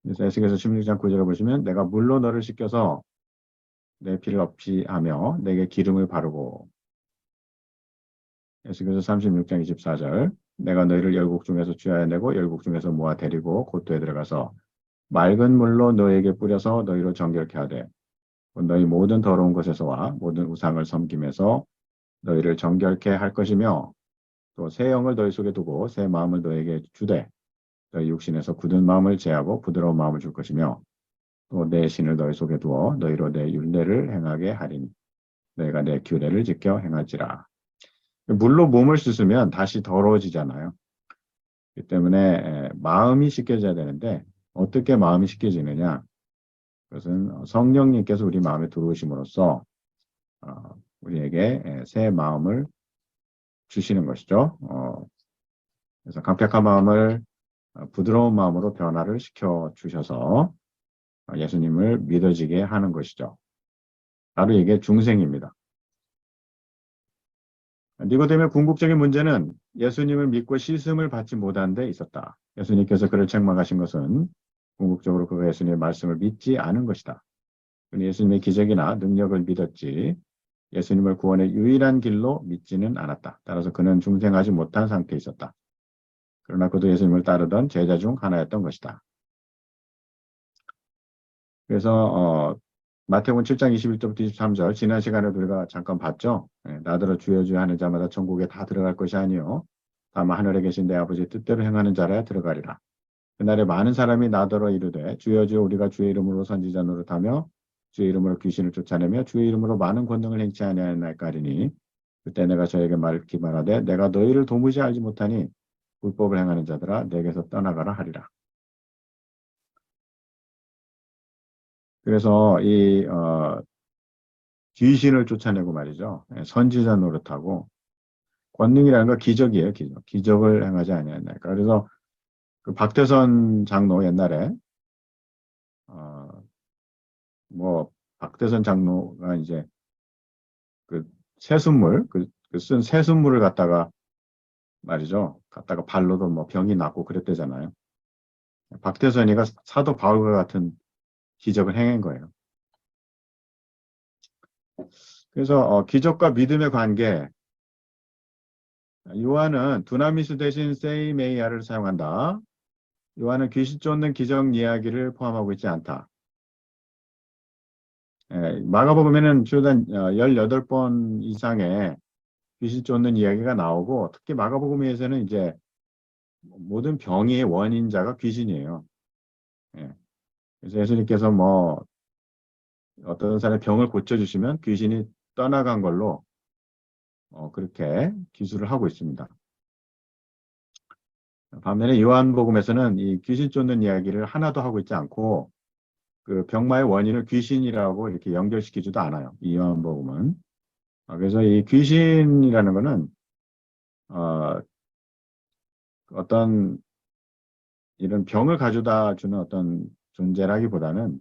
그래서 에스겔서 16장 9절을 보시면 내가 물로 너를 씻겨서 내 피를 없이 하며 내게 기름을 바르고 에스겔서 36장 24절 내가 너희를 열국 중에서 취하여내고 열국 중에서 모아 데리고 고토에 들어가서 맑은 물로 너에게 뿌려서 너희로 정결케 하되 너희 모든 더러운 것에서와 모든 우상을 섬김에서 너희를 정결케 할 것이며 또 새 영을 너희 속에 두고 새 마음을 너에게 주되 너희 육신에서 굳은 마음을 제하고 부드러운 마음을 줄 것이며 또 내 신을 너희 속에 두어 너희로 내 율례를 행하게 하리니 너희가 내 규례를 지켜 행할지라. 물로 몸을 씻으면 다시 더러워지잖아요. 그렇기 때문에 마음이 씻겨져야 되는데 어떻게 마음이 씻겨지느냐? 그것은 성령님께서 우리 마음에 들어오심으로써 우리에게 새 마음을 주시는 것이죠. 그래서 강팍한 마음을 부드러운 마음으로 변화를 시켜 주셔서 예수님을 믿어지게 하는 것이죠. 바로 이게 중생입니다. 니고데모의 궁극적인 문제는 예수님을 믿고 씻음을 받지 못한 데 있었다. 예수님께서 그를 책망하신 것은 궁극적으로 그가 예수님의 말씀을 믿지 않은 것이다. 그는 예수님의 기적이나 능력을 믿었지 예수님을 구원의 유일한 길로 믿지는 않았다. 따라서 그는 중생하지 못한 상태에 있었다. 그러나 그도 예수님을 따르던 제자 중 하나였던 것이다. 그래서 마태복음 7장 21절부터 23절 지난 시간에 우리가 잠깐 봤죠. 나더러 주여 주여 하는 자마다 천국에 다 들어갈 것이 아니요 다만 하늘에 계신 내 아버지의 뜻대로 행하는 자라야 들어가리라. 그날에 많은 사람이 나더러 이르되 주여 주여 우리가 주의 이름으로 선지자 노릇하며 주의 이름으로 귀신을 쫓아내며 주의 이름으로 많은 권능을 행치 아니하였나이까리니 그때 내가 저에게 말기 말하되 내가 너희를 도무지 알지 못하니 불법을 행하는 자들아 내게서 떠나가라 하리라. 그래서 이 귀신을 쫓아내고 말이죠. 선지자 노릇하고 권능이라는 건 기적이에요. 기적. 기적을 행하지 아니하였나이까. 그래서 그 박태선 장로 옛날에 뭐 박태선 장로가 이제 그 새순물 쓴 새순물을 갖다가 말이죠. 갖다가 발로도 뭐 병이 낫고 그랬대잖아요. 박태선이가 사도 바울과 같은 기적을 행한 거예요. 그래서 기적과 믿음의 관계 요한은 두나미스 대신 세이메이아를 사용한다. 요한은 귀신 쫓는 기적 이야기를 포함하고 있지 않다. 마가복음에는 최소한 18번 이상의 귀신 쫓는 이야기가 나오고 특히 마가복음에서는 이제 모든 병의 원인자가 귀신이에요. 예. 그래서 예수님께서 뭐 어떤 사람의 병을 고쳐주시면 귀신이 떠나간 걸로 그렇게 기술을 하고 있습니다. 반면에 요한복음에서는 이 귀신 쫓는 이야기를 하나도 하고 있지 않고 그 병마의 원인을 귀신이라고 이렇게 연결시키지도 않아요. 이 요한복음은. 그래서 이 귀신이라는 거는 어떤 이런 병을 가져다 주는 어떤 존재라기보다는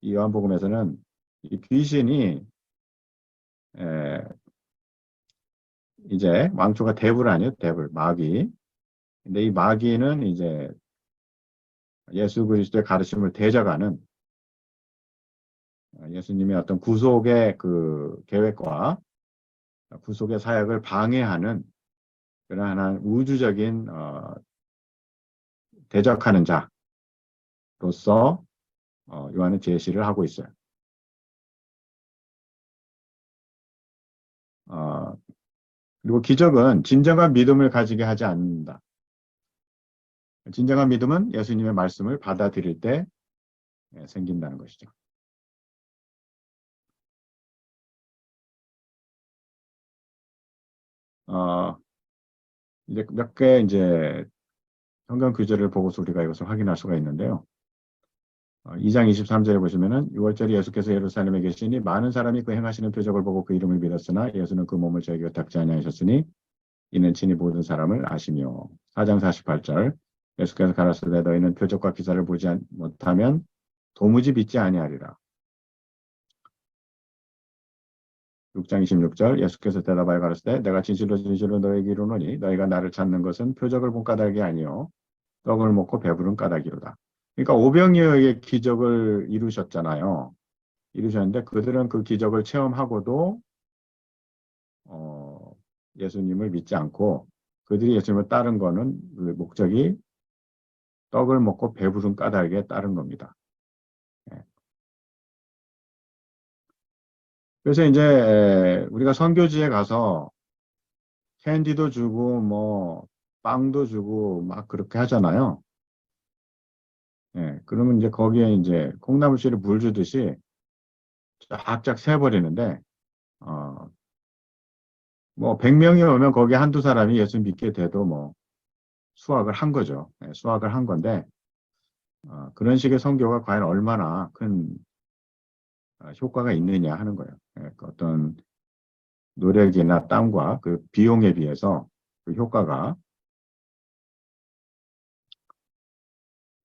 이 요한복음에서는 이 귀신이 이제 왕초가 데블 아니에요? 데블, 마귀. 근데 이 마귀는 이제 예수 그리스도의 가르침을 대적하는 예수님의 어떤 구속의 그 계획과 구속의 사역을 방해하는 그러한 우주적인 대적하는 자로서 요한은 제시를 하고 있어요. 어, 그리고 기적은 진정한 믿음을 가지게 하지 않는다. 진정한 믿음은 예수님의 말씀을 받아들일 때 생긴다는 것이죠. 어, 이제 몇 개 이제 성경 규제를 보고서 우리가 이것을 확인할 수가 있는데요. 2장 23절에 보시면은 6월절에 예수께서 예루살렘에 계시니 많은 사람이 그 행하시는 표적을 보고 그 이름을 믿었으나 예수는 그 몸을 저에게 닥지 아니하셨으니 이는 친히 모든 사람을 아시며 4장 48절 예수께서 가라사대 너희는 표적과 기사를 보지 못하면 도무지 믿지 아니하리라. 6장 26절 예수께서 대답하여 가라사대 내가 진실로 진실로 너희에게 이르노니 너희가 나를 찾는 것은 표적을 본 까닭이 아니요 떡을 먹고 배부른 까닭이로다. 그러니까 오병이어의 기적을 이루셨잖아요. 이루셨는데 그들은 그 기적을 체험하고도 어, 예수님을 믿지 않고 그들이 예수님을 따른 거는 그 목적이 떡을 먹고 배부른 까닭에 따른 겁니다. 예. 그래서 이제 우리가 선교지에 가서 캔디도 주고 뭐 빵도 주고 막 그렇게 하잖아요. 예. 그러면 이제 거기에 이제 콩나물씨를 물 주듯이 쫙쫙 세버리는데 어, 뭐 100명이 오면 거기 한두 사람이 예수 믿게 돼도 뭐 수학을 한 거죠. 예, 수학을 한 건데 그런 식의 선교가 과연 얼마나 큰 효과가 있느냐 하는 거예요. 예, 그 어떤 노력이나 땀과 그 비용에 비해서 그 효과가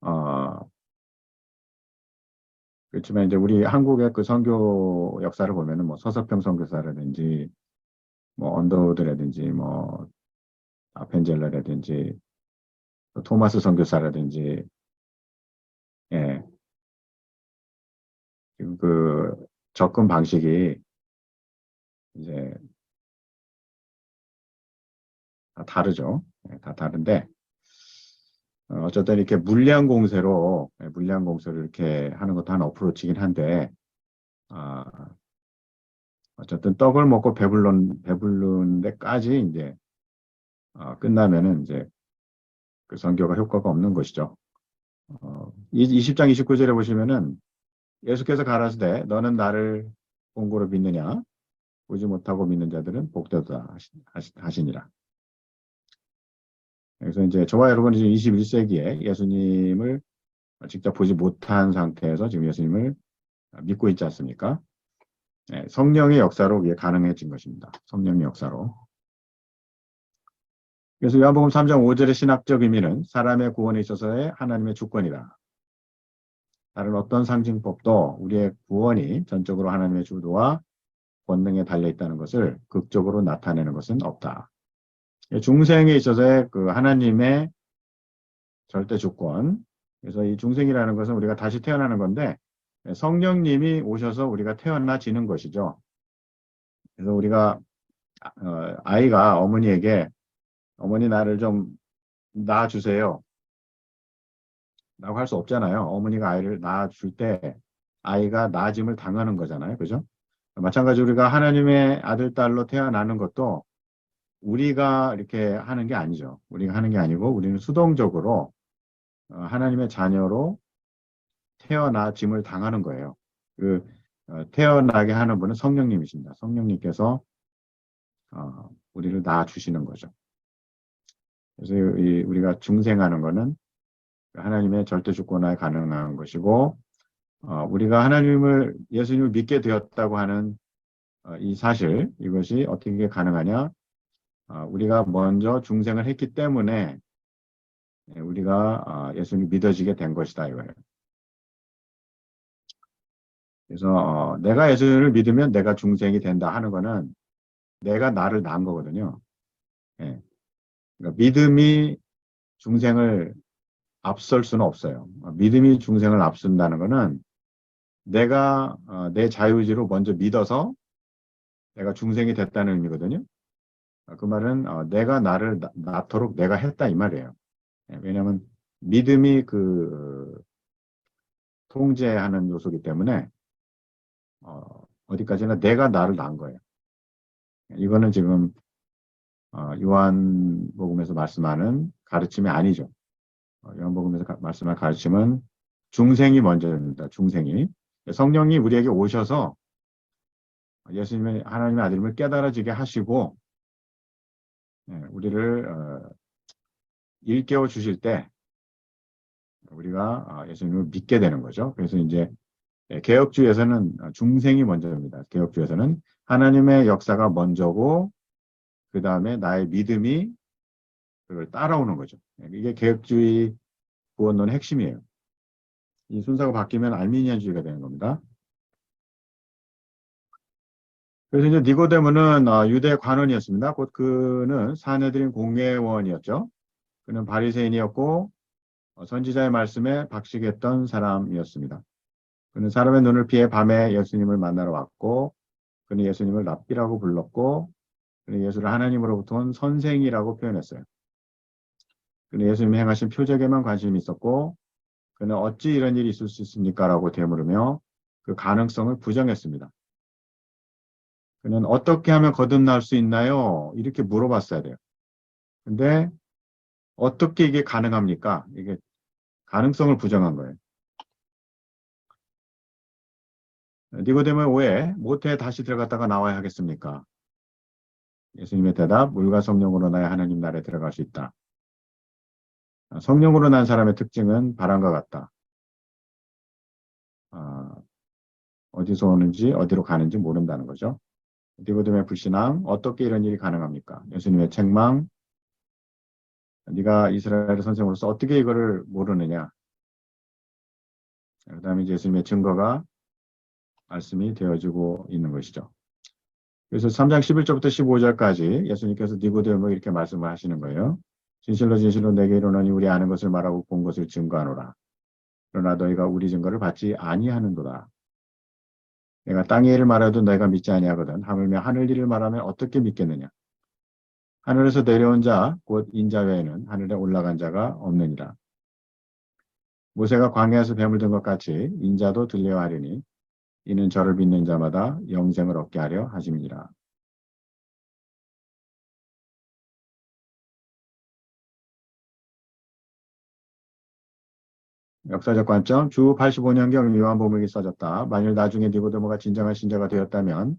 어, 그렇지만 이제 우리 한국의 그 선교 역사를 보면은 뭐 서서평 선교사라든지 뭐 언더우드라든지 뭐 아펜젤러라든지 또 토마스 선교사라든지 예, 지금 그 접근 방식이 이제 다 다르죠. 예, 다 다른데 어쨌든 이렇게 물량 공세로 물량 공세를 이렇게 하는 것도 한 어프로치긴 한데 아, 어쨌든 떡을 먹고 배부른 데까지 이제 끝나면은 이제 그 선교가 효과가 없는 것이죠. 20장 29절에 보시면은 예수께서 가라사대 너는 나를 본고로 믿느냐 보지 못하고 믿는 자들은 복되다 하시니라. 그래서 이제 저와 여러분이 지금 21세기에 예수님을 직접 보지 못한 상태에서 지금 예수님을 믿고 있지 않습니까? 네, 성령의 역사로 이게 가능해진 것입니다. 성령의 역사로. 그래서 요한복음 3장 5절의 신학적 의미는 사람의 구원에 있어서의 하나님의 주권이다. 다른 어떤 상징법도 우리의 구원이 전적으로 하나님의 주도와 권능에 달려 있다는 것을 극적으로 나타내는 것은 없다. 중생에 있어서의 그 하나님의 절대 주권. 그래서 이 중생이라는 것은 우리가 다시 태어나는 건데 성령님이 오셔서 우리가 태어나지는 것이죠. 그래서 우리가 아이가 어머니에게 어머니 나를 좀 낳아주세요. 라고 할 수 없잖아요. 어머니가 아이를 낳아줄 때 아이가 낳아짐을 당하는 거잖아요. 그죠? 마찬가지로 우리가 하나님의 아들, 딸로 태어나는 것도 우리가 이렇게 하는 게 아니죠. 우리가 하는 게 아니고 우리는 수동적으로 하나님의 자녀로 태어나짐을 당하는 거예요. 그 태어나게 하는 분은 성령님이십니다. 성령님께서 우리를 낳아주시는 거죠. 그래서 우리가 중생하는 거는 하나님의 절대 주권하에 가능한 것이고 우리가 예수님을 믿게 되었다고 하는 이 사실, 이것이 어떻게 가능하냐? 우리가 먼저 중생을 했기 때문에 우리가 예수님을 믿어지게 된 것이다 이거예요. 그래서 내가 예수님을 믿으면 내가 중생이 된다 하는 거는 내가 나를 낳은 거거든요. 예. 그러니까 믿음이 중생을 앞설 수는 없어요. 믿음이 중생을 앞선다는 거는 내가 내 자유의지로 먼저 믿어서 내가 중생이 됐다는 의미거든요. 그 말은 내가 나를 낳도록 내가 했다 이 말이에요. 예, 왜냐하면 믿음이 그 통제하는 요소이기 때문에 어디까지나 내가 나를 낳은 거예요. 이거는 지금 요한복음에서 말씀하는 가르침이 아니죠. 요한복음에서 말씀할 가르침은 중생이 먼저입니다. 중생이. 성령이 우리에게 오셔서 예수님의 하나님의 아들임을 깨달아지게 하시고 우리를 일깨워 주실 때 우리가 예수님을 믿게 되는 거죠. 그래서 이제 개혁주의에서는 중생이 먼저입니다. 개혁주의에서는 하나님의 역사가 먼저고 그 다음에 나의 믿음이 그걸 따라오는 거죠. 이게 개혁주의 구원론의 핵심이에요. 이 순서가 바뀌면 알미니안주의가 되는 겁니다. 그래서 이제 니고데모는 유대 관원이었습니다. 곧 그는 사내들인 공회원이었죠. 그는 바리새인이었고 선지자의 말씀에 박식했던 사람이었습니다. 그는 사람의 눈을 피해 밤에 예수님을 만나러 왔고 그는 예수님을 랍비라고 불렀고 그는 예수를 하나님으로부터 온 선생이라고 표현했어요. 그는 예수님이 행하신 표적에만 관심이 있었고 그는 어찌 이런 일이 있을 수 있습니까? 라고 되물으며 그 가능성을 부정했습니다. 그는 어떻게 하면 거듭날 수 있나요? 이렇게 물어봤어야 돼요. 근데 어떻게 이게 가능합니까? 이게 가능성을 부정한 거예요. 니고데모의 오해, 모태에 다시 들어갔다가 나와야 하겠습니까? 예수님의 대답, 물과 성령으로 나야 하나님 나라에 들어갈 수 있다. 성령으로 난 사람의 특징은 바람과 같다. 어디서 오는지 어디로 가는지 모른다는 거죠. 니고데모의 불신앙, 어떻게 이런 일이 가능합니까? 예수님의 책망, 네가 이스라엘의 선생으로서 어떻게 이거를 모르느냐? 그 다음에 예수님의 증거가 말씀이 되어지고 있는 것이죠. 그래서 3장 11절부터 15절까지 예수님께서 니고데모에게 이렇게 말씀을 하시는 거예요. 진실로 진실로 내게 이르노니 우리 아는 것을 말하고 본 것을 증거하노라. 그러나 너희가 우리 증거를 받지 아니하는도다. 내가 땅의 일을 말해도 너희가 믿지 아니하거든. 하물며 하늘 일을 말하면 어떻게 믿겠느냐. 하늘에서 내려온 자, 곧 인자 외에는 하늘에 올라간 자가 없느니라. 모세가 광야에서 뱀을 든 것 같이 인자도 들려야 하리니 이는 저를 믿는 자마다 영생을 얻게 하려 하심이니라. 역사적 관점, 주 85년경 요한복음이 써졌다. 만일 나중에 니고데모가 진정한 신자가 되었다면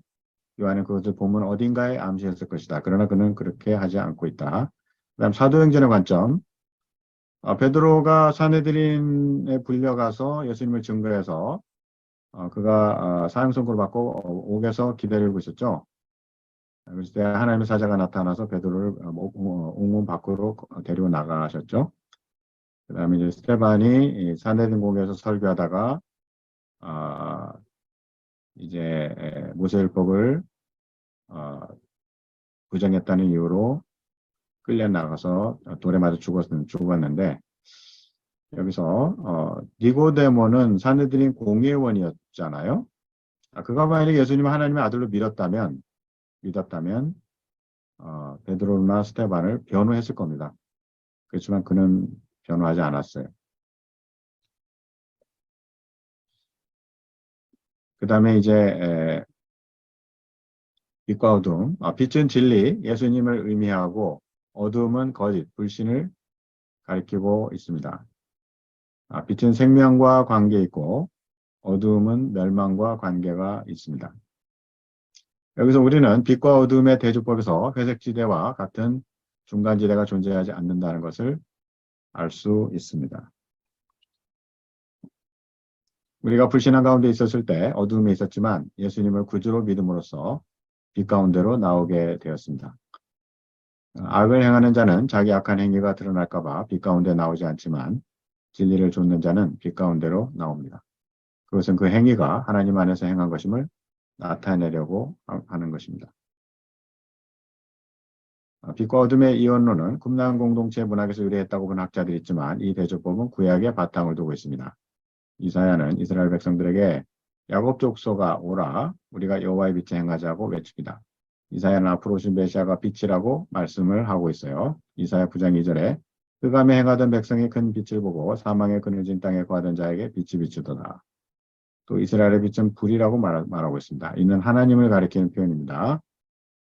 요한은 그것을 본문 어딘가에 암시했을 것이다. 그러나 그는 그렇게 하지 않고 있다. 그 다음 사도행전의 관점, 베드로가 사내들인에 불려가서 예수님을 증거해서 그가 사형 선고를 받고 옥에서 기다리고 있었죠. 그랬을 때 하나님의 사자가 나타나서 베드로를 옥문 밖으로 데리고 나가셨죠. 그 다음에 이제 스테반이 사내들 공회에서 설교하다가 이제 모세율법을 부정했다는 이유로 끌려 나가서 돌에 맞아 죽었는데 여기서 니고데모는 사내들인 공회원이었잖아요. 그가 만약에 예수님을 하나님의 아들로 믿었다면 베드로나 스테반을 변호했을 겁니다. 그렇지만 그는 변호하지 않았어요. 그 다음에 이제 빛과 어둠, 빛은 진리, 예수님을 의미하고 어둠은 거짓, 불신을 가리키고 있습니다. 빛은 생명과 관계 있고 어둠은 멸망과 관계가 있습니다. 여기서 우리는 빛과 어둠의 대조법에서 회색지대와 같은 중간지대가 존재하지 않는다는 것을 알 수 있습니다. 우리가 불신앙 가운데 있었을 때 어둠에 있었지만 예수님을 구주로 믿음으로써 빛 가운데로 나오게 되었습니다. 악을 행하는 자는 자기 악한 행위가 드러날까 봐 빛 가운데 나오지 않지만 진리를 좇는 자는 빛 가운데로 나옵니다. 그것은 그 행위가 하나님 안에서 행한 것임을 나타내려고 하는 것입니다. 빛과 어둠의 이원론은 쿰란 공동체 문학에서 유래했다고 본 학자들이 있지만 이 대조법은 구약의 바탕을 두고 있습니다. 이사야는 이스라엘 백성들에게 야곱 족속아 오라 우리가 여호와의 빛에 행하자고 외칩니다. 이사야는 앞으로 오신 메시아가 빛이라고 말씀을 하고 있어요. 이사야 9장 2절에 흑암에 행하던 백성이 큰 빛을 보고 사망의 그늘진 땅에 거하던 자에게 빛이 비추더라. 또 이스라엘의 빛은 불이라고 말하고 있습니다. 이는 하나님을 가리키는 표현입니다.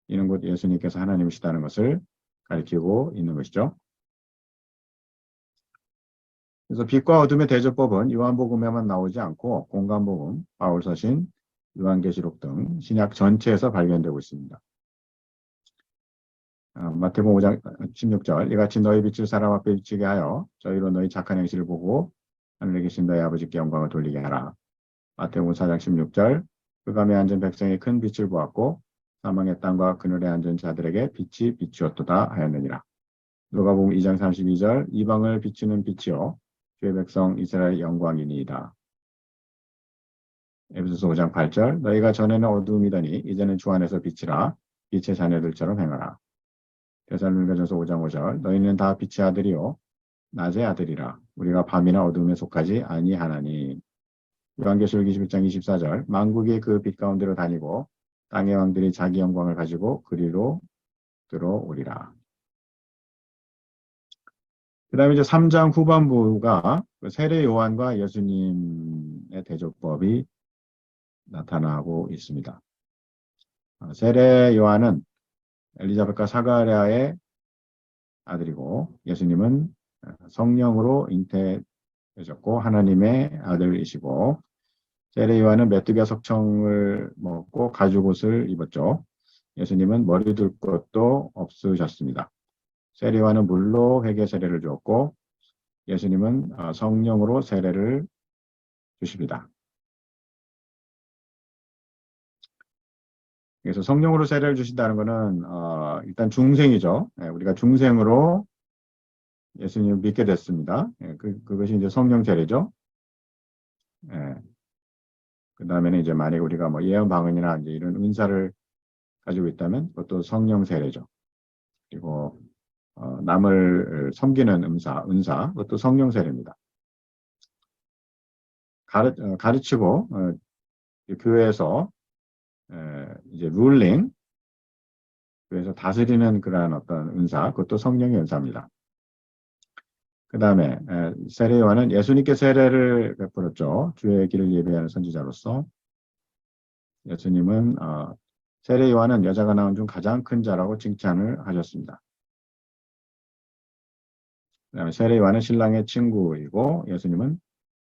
이는 곧 예수님께서 하나님이시다는 것을 가리키고 있는 것이죠. 그래서 빛과 어둠의 대조법은 요한복음에만 나오지 않고 공관복음, 바울서신, 요한계시록 등 신약 전체에서 발견되고 있습니다. 마태복음 5장 16절 이같이 너희 빛을 사람 앞에 비추게 하여 저희로 너희 착한 행실을 보고 하늘에 계신 너희 아버지께 영광을 돌리게 하라. 마태복음 4장 16절 흑암에 앉은 백성이 큰 빛을 보았고 사망의 땅과 그늘에 앉은 자들에게 빛이 비추었도다 하였느니라. 누가복음 2장 32절 이방을 비추는 빛이요 주의 백성 이스라엘 영광이니이다. 에베소서 5장 8절 너희가 전에는 어두움이더니 이제는 주 안에서 빛이라 빛의 자녀들처럼 행하라. 데살로니가전서 5장 5절 너희는 다 빛의 아들이요 낮의 아들이라 우리가 밤이나 어두움에 속하지 아니하나니. 요한계시록 21장 24절 만국이 그 빛 가운데로 다니고 땅의 왕들이 자기 영광을 가지고 그리로 들어오리라. 그 다음에 이제 3장 후반부가 세례 요한과 예수님의 대조법이 나타나고 있습니다. 세례 요한은 엘리자벳과 사가랴의 아들이고 예수님은 성령으로 잉태되셨고 하나님의 아들이시고 세례 요한은 메뚜기와 석청을 먹고 가죽옷을 입었죠. 예수님은 머리 둘 것도 없으셨습니다. 세례 요한은 물로 회개 세례를 주었고 예수님은 성령으로 세례를 주십니다. 그래서 성령으로 세례를 주신다는 것은 일단 중생이죠. 우리가 중생으로 예수님을 믿게 됐습니다. 그것이 이제 성령 세례죠. 그 다음에는 이제 만약 우리가 뭐 예언 방언이나 이제 이런 은사를 가지고 있다면 그것도 성령 세례죠. 그리고 남을 섬기는 은사 그것도 성령 세례입니다. 가르치고 교회에서 이제 룰링 교회에서 다스리는 그러한 어떤 은사 그것도 성령의 은사입니다. 그 다음에 세례 요한은 예수님께 세례를 베풀었죠. 주의 길을 예비하는 선지자로서. 예수님은 세례 요한은 여자가 나온 중 가장 큰 자라고 칭찬을 하셨습니다. 그 다음에 세례 요한은 신랑의 친구이고 예수님은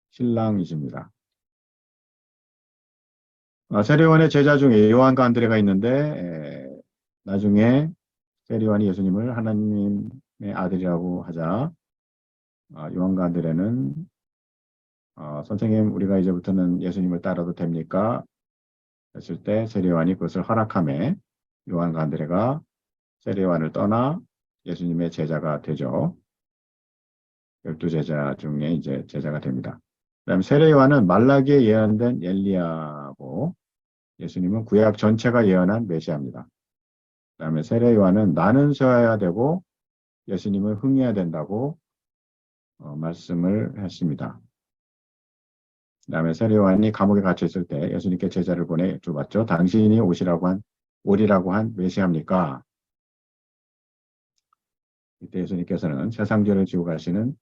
신랑이십니다. 세례 요한의 제자 중에 요한과 안드레가 있는데 나중에 세례 요한이 예수님을 하나님의 아들이라고 하자 요한과 안드레는 선생님 우리가 이제부터는 예수님을 따라도 됩니까? 했을 때 세례 요한이 그것을 허락하며 요한과 안드레가 세례 요한을 떠나 예수님의 제자가 되죠. 12제자 중에 이제 제자가 됩니다. 그 다음에 세례 요한은 말라기에 예언된 엘리야고 예수님은 구약 전체가 예언한 메시아입니다. 그 다음에 세례 요한은 나는 세워야 되고 예수님은 흥해야 된다고 말씀을 했습니다. 그 다음에 세례 요한이 감옥에 갇혀 있을 때 예수님께 제자를 보내 여쭤봤죠. 당신이 오리라고 한 메시아입니까? 이때 예수님께서는 세상 죄를 지고 가시는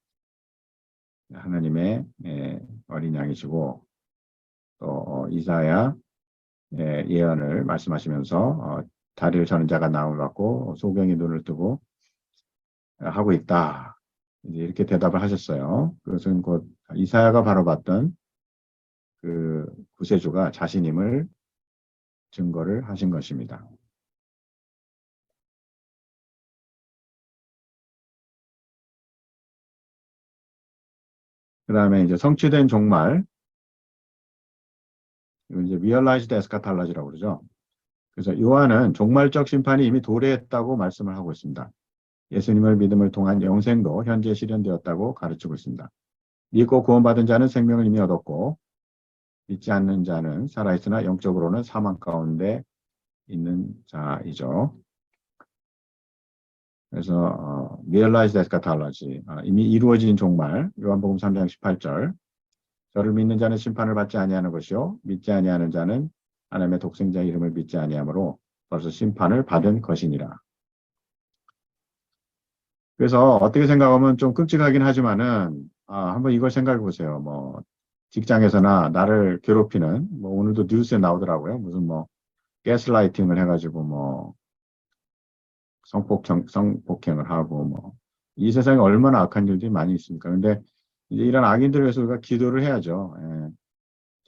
하나님의 어린 양이시고 또 이사야 예언을 말씀하시면서 다리를 저는 자가 나음을 받고 소경이 눈을 뜨고 하고 있다. 이렇게 대답을 하셨어요. 그것은 곧 이사야가 바로 봤던 그 구세주가 자신임을 증거를 하신 것입니다. 그 다음에 이제 성취된 종말, 이거 이제 realized eschatology라고 그러죠. 그래서 요한은 종말적 심판이 이미 도래했다고 말씀을 하고 있습니다. 예수님을 믿음을 통한 영생도 현재 실현되었다고 가르치고 있습니다. 믿고 구원받은 자는 생명을 이미 얻었고 믿지 않는 자는 살아있으나 영적으로는 사망 가운데 있는 자이죠. 그래서 realized eschatology, 이미 이루어진 종말, 요한복음 3장 18절 저를 믿는 자는 심판을 받지 아니하는 것이요 믿지 아니하는 자는 하나님의 독생자 이름을 믿지 아니하므로 벌써 심판을 받은 것이니라. 그래서 어떻게 생각하면 좀 끔찍하긴 하지만은 한번 이걸 생각해 보세요. 뭐 직장에서나 나를 괴롭히는 뭐 오늘도 뉴스에 나오더라고요. 무슨 뭐 가스라이팅을 해가지고 뭐 성폭행을 하고 뭐 이 세상에 얼마나 악한 일들이 많이 있습니까? 근데 이제 이런 악인들을 위해서 우리가 기도를 해야죠. 예,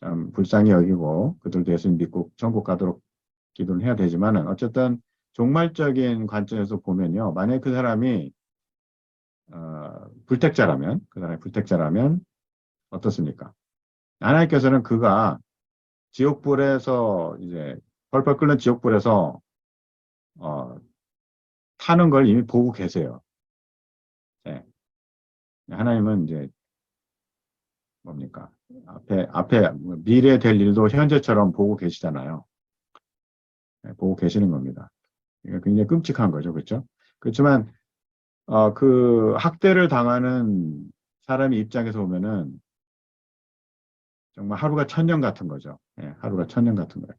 참 불쌍히 여기고 그들도 예수 믿고 천국 가도록 기도를 해야 되지만은 어쨌든 종말적인 관점에서 보면요. 만약에 그 사람이 불택자라면 그 사람이 불택자라면 어떻습니까? 하나님께서는 그가 지옥불에서 이제 펄펄 끓는 지옥불에서 어, 타는 걸 이미 보고 계세요. 예. 하나님은 이제 뭡니까? 앞에 미래 될 일도 현재처럼 보고 계시잖아요. 예, 보고 계시는 겁니다. 그러니까 굉장히 끔찍한 거죠. 그렇죠? 그렇지만 그 학대를 당하는 사람의 입장에서 보면은 정말 하루가 천년 같은 거죠. 예, 하루가 천년 같은 거예요.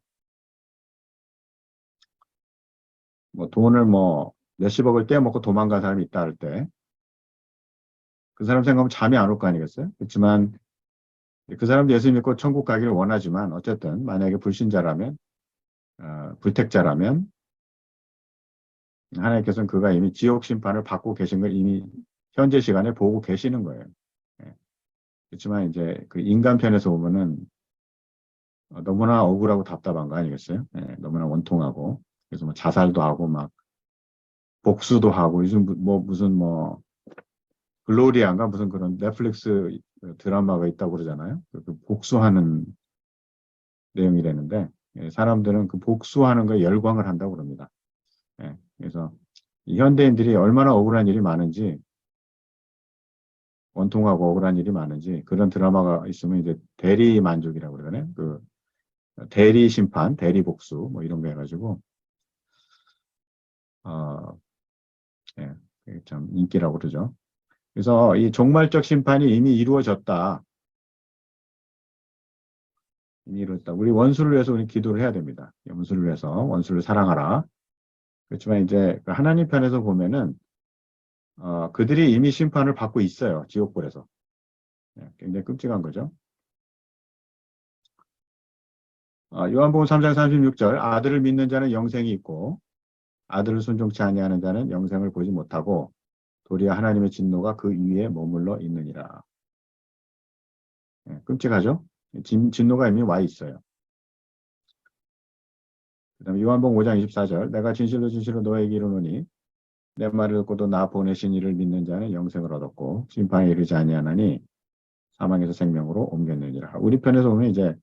뭐 돈을 뭐 몇십억을 떼어먹고 도망간 사람이 있다 할 때 그 사람 생각하면 잠이 안 올 거 아니겠어요? 그렇지만 그 사람도 예수 믿고 천국 가기를 원하지만 어쨌든 만약에 불신자라면 불택자라면 하나님께서는 그가 이미 지옥 심판을 받고 계신 걸 이미 현재 시간에 보고 계시는 거예요. 예. 그렇지만 이제 그 인간 편에서 보면은 너무나 억울하고 답답한 거 아니겠어요? 예, 너무나 원통하고 그래서 뭐 자살도 하고 막 복수도 하고 요즘 뭐 무슨 뭐 글로리아인가 무슨 그런 넷플릭스 드라마가 있다고 그러잖아요. 그 복수하는 내용이라는데 예, 사람들은 그 복수하는 거에 열광을 한다고 그럽니다. 예, 그래서 이 현대인들이 얼마나 억울한 일이 많은지 원통하고 억울한 일이 많은지 그런 드라마가 있으면 이제 대리 만족이라고 그러잖아요. 그 대리 심판, 대리 복수 뭐 이런 거 해가지고 어, 예, 그게 참 인기라고 그러죠. 그래서 이 종말적 심판이 이미 이루어졌다. 이미 이루어졌다. 우리 원수를 위해서 우리 기도를 해야 됩니다. 원수를 위해서 원수를 사랑하라. 그렇지만 이제 그 하나님 편에서 보면은 그들이 이미 심판을 받고 있어요. 지옥불에서. 예, 굉장히 끔찍한 거죠. 요한복음 3장 36절 아들을 믿는 자는 영생이 있고 아들을 순종치 아니하는 자는 영생을 보지 못하고 도리어 하나님의 진노가 그 위에 머물러 있느니라. 예, 끔찍하죠? 진노가 이미 와 있어요. 그다음에 요한복음 5장 24절 내가 진실로 진실로 너에게 이르노니 내 말을 듣고도 나 보내신 이를 믿는 자는 영생을 얻었고 심판에 이르지 아니하나니 사망에서 생명으로 옮겼느니라. 우리 편에서 보면 이제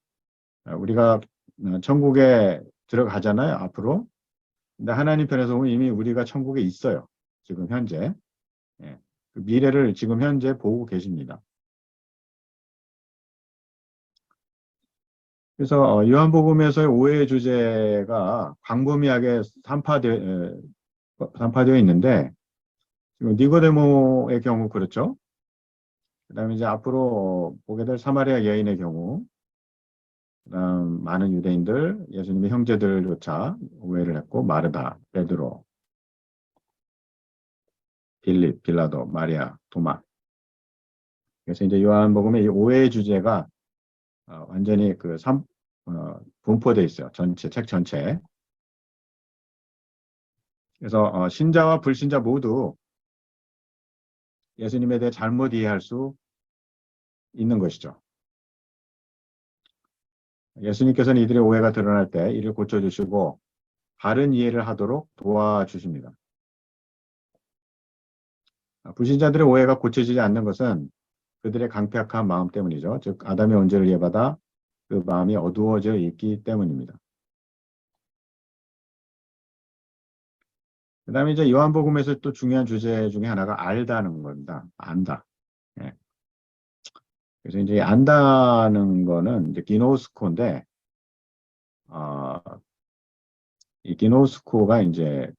우리가 천국에 들어가잖아요. 앞으로. 근데 하나님 편에서 보면 이미 우리가 천국에 있어요. 지금 현재. 예. 그 미래를 지금 현재 보고 계십니다. 그래서 요한복음에서의 오해의 주제가 광범위하게 산파되어 있는데 지금 니고데모의 경우 그렇죠. 그다음에 이제 앞으로 보게 될 사마리아 여인의 경우, 그다음 많은 유대인들, 예수님의 형제들조차 오해를 했고 마르다, 베드로, 빌립, 빌라도, 마리아, 도마. 그래서 이제 요한복음의 이 오해의 주제가 완전히 분포되어 있어요. 책 전체에. 그래서 신자와 불신자 모두 예수님에 대해 잘못 이해할 수 있는 것이죠. 예수님께서는 이들의 오해가 드러날 때 이를 고쳐주시고 바른 이해를 하도록 도와주십니다. 불신자들의 오해가 고쳐지지 않는 것은 그들의 강팍한 마음 때문이죠. 즉 아담의 원죄를 이해받아 그 마음이 어두워져 있기 때문입니다. 그 다음에 이제 요한복음에서 또 중요한 주제 중에 하나가 알다는 겁니다. 안다. 예. 그래서 이제 안다는 거는 이제 기노스코인데, 어, 이 기노스코가 이제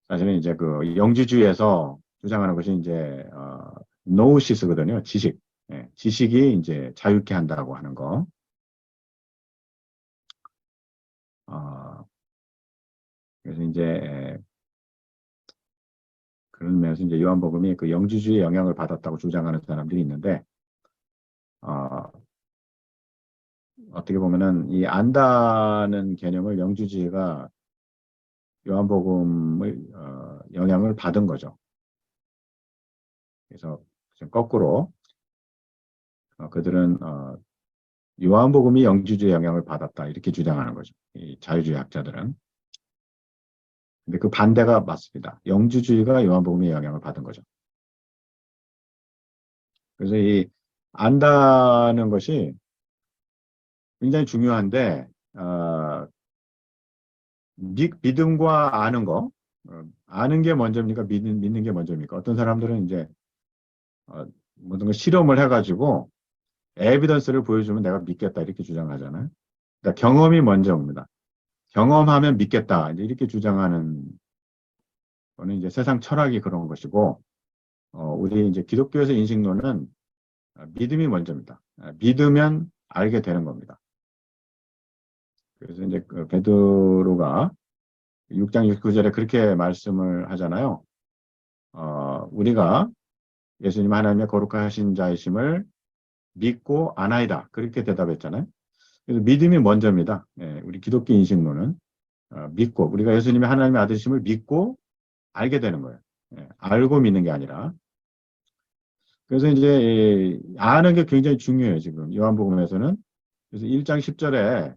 사실은 이제 그 영지주의에서 주장하는 것이 이제 노우시스거든요. 지식. 지식이 이제 자유케 한다고 하는 거. 어, 그래서 이제 그런 면에서 이제 요한복음이 그 영주주의의 영향을 받았다고 주장하는 사람들이 있는데, 어, 어떻게 보면은 이 안다는 개념을 영주주의가 요한복음의 영향을 받은 거죠. 그래서 거꾸로 그들은 요한복음이 영주주의 영향을 받았다 이렇게 주장하는 거죠. 이 자유주의 학자들은. 근데 그 반대가 맞습니다. 영주주의가 요한복음의 영향을 받은 거죠. 그래서 이 안다는 것이 굉장히 중요한데 믿음과 아는 거, 아는 게 먼저입니까? 믿는 게 먼저입니까? 어떤 사람들은 이제 모든 걸 실험을 해가지고 에비던스를 보여주면 내가 믿겠다 이렇게 주장하잖아요. 그러니까 경험이 먼저입니다. 경험하면 믿겠다 이제 이렇게 주장하는 거는 이제 세상 철학이 그런 것이고, 우리 이제 기독교에서 인식론은 믿음이 먼저입니다. 믿으면 알게 되는 겁니다. 그래서 이제 그 베드로가 6장 69절에 그렇게 말씀을 하잖아요. 우리가 예수님 하나님의 거룩하신 자이심을 믿고 아나이다. 그렇게 대답했잖아요. 그래서 믿음이 먼저입니다. 우리 기독교 인식론은 믿고 우리가 예수님의 하나님의 아들이심을 믿고 알게 되는 거예요. 알고 믿는 게 아니라. 그래서 이제 아는 게 굉장히 중요해요. 지금 요한복음에서는. 그래서 1장 10절에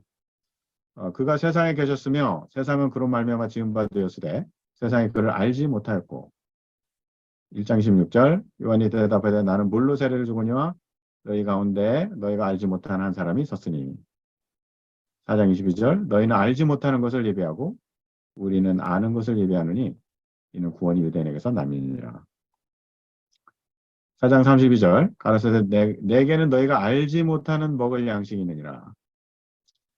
그가 세상에 계셨으며 세상은 그로 말미암아 지은 바 되었으되 세상이 그를 알지 못하였고 1장 16절 요한이 대답하되 나는 물로 세례를 주거니와 너희 가운데 너희가 알지 못하는 한 사람이 있었으니 4장 22절 너희는 알지 못하는 것을 예비하고 우리는 아는 것을 예비하느니 이는 구원이 유대인에게서 남이니라. 4장 32절 가라사대 내게는 너희가 알지 못하는 먹을 양식이 있느니라.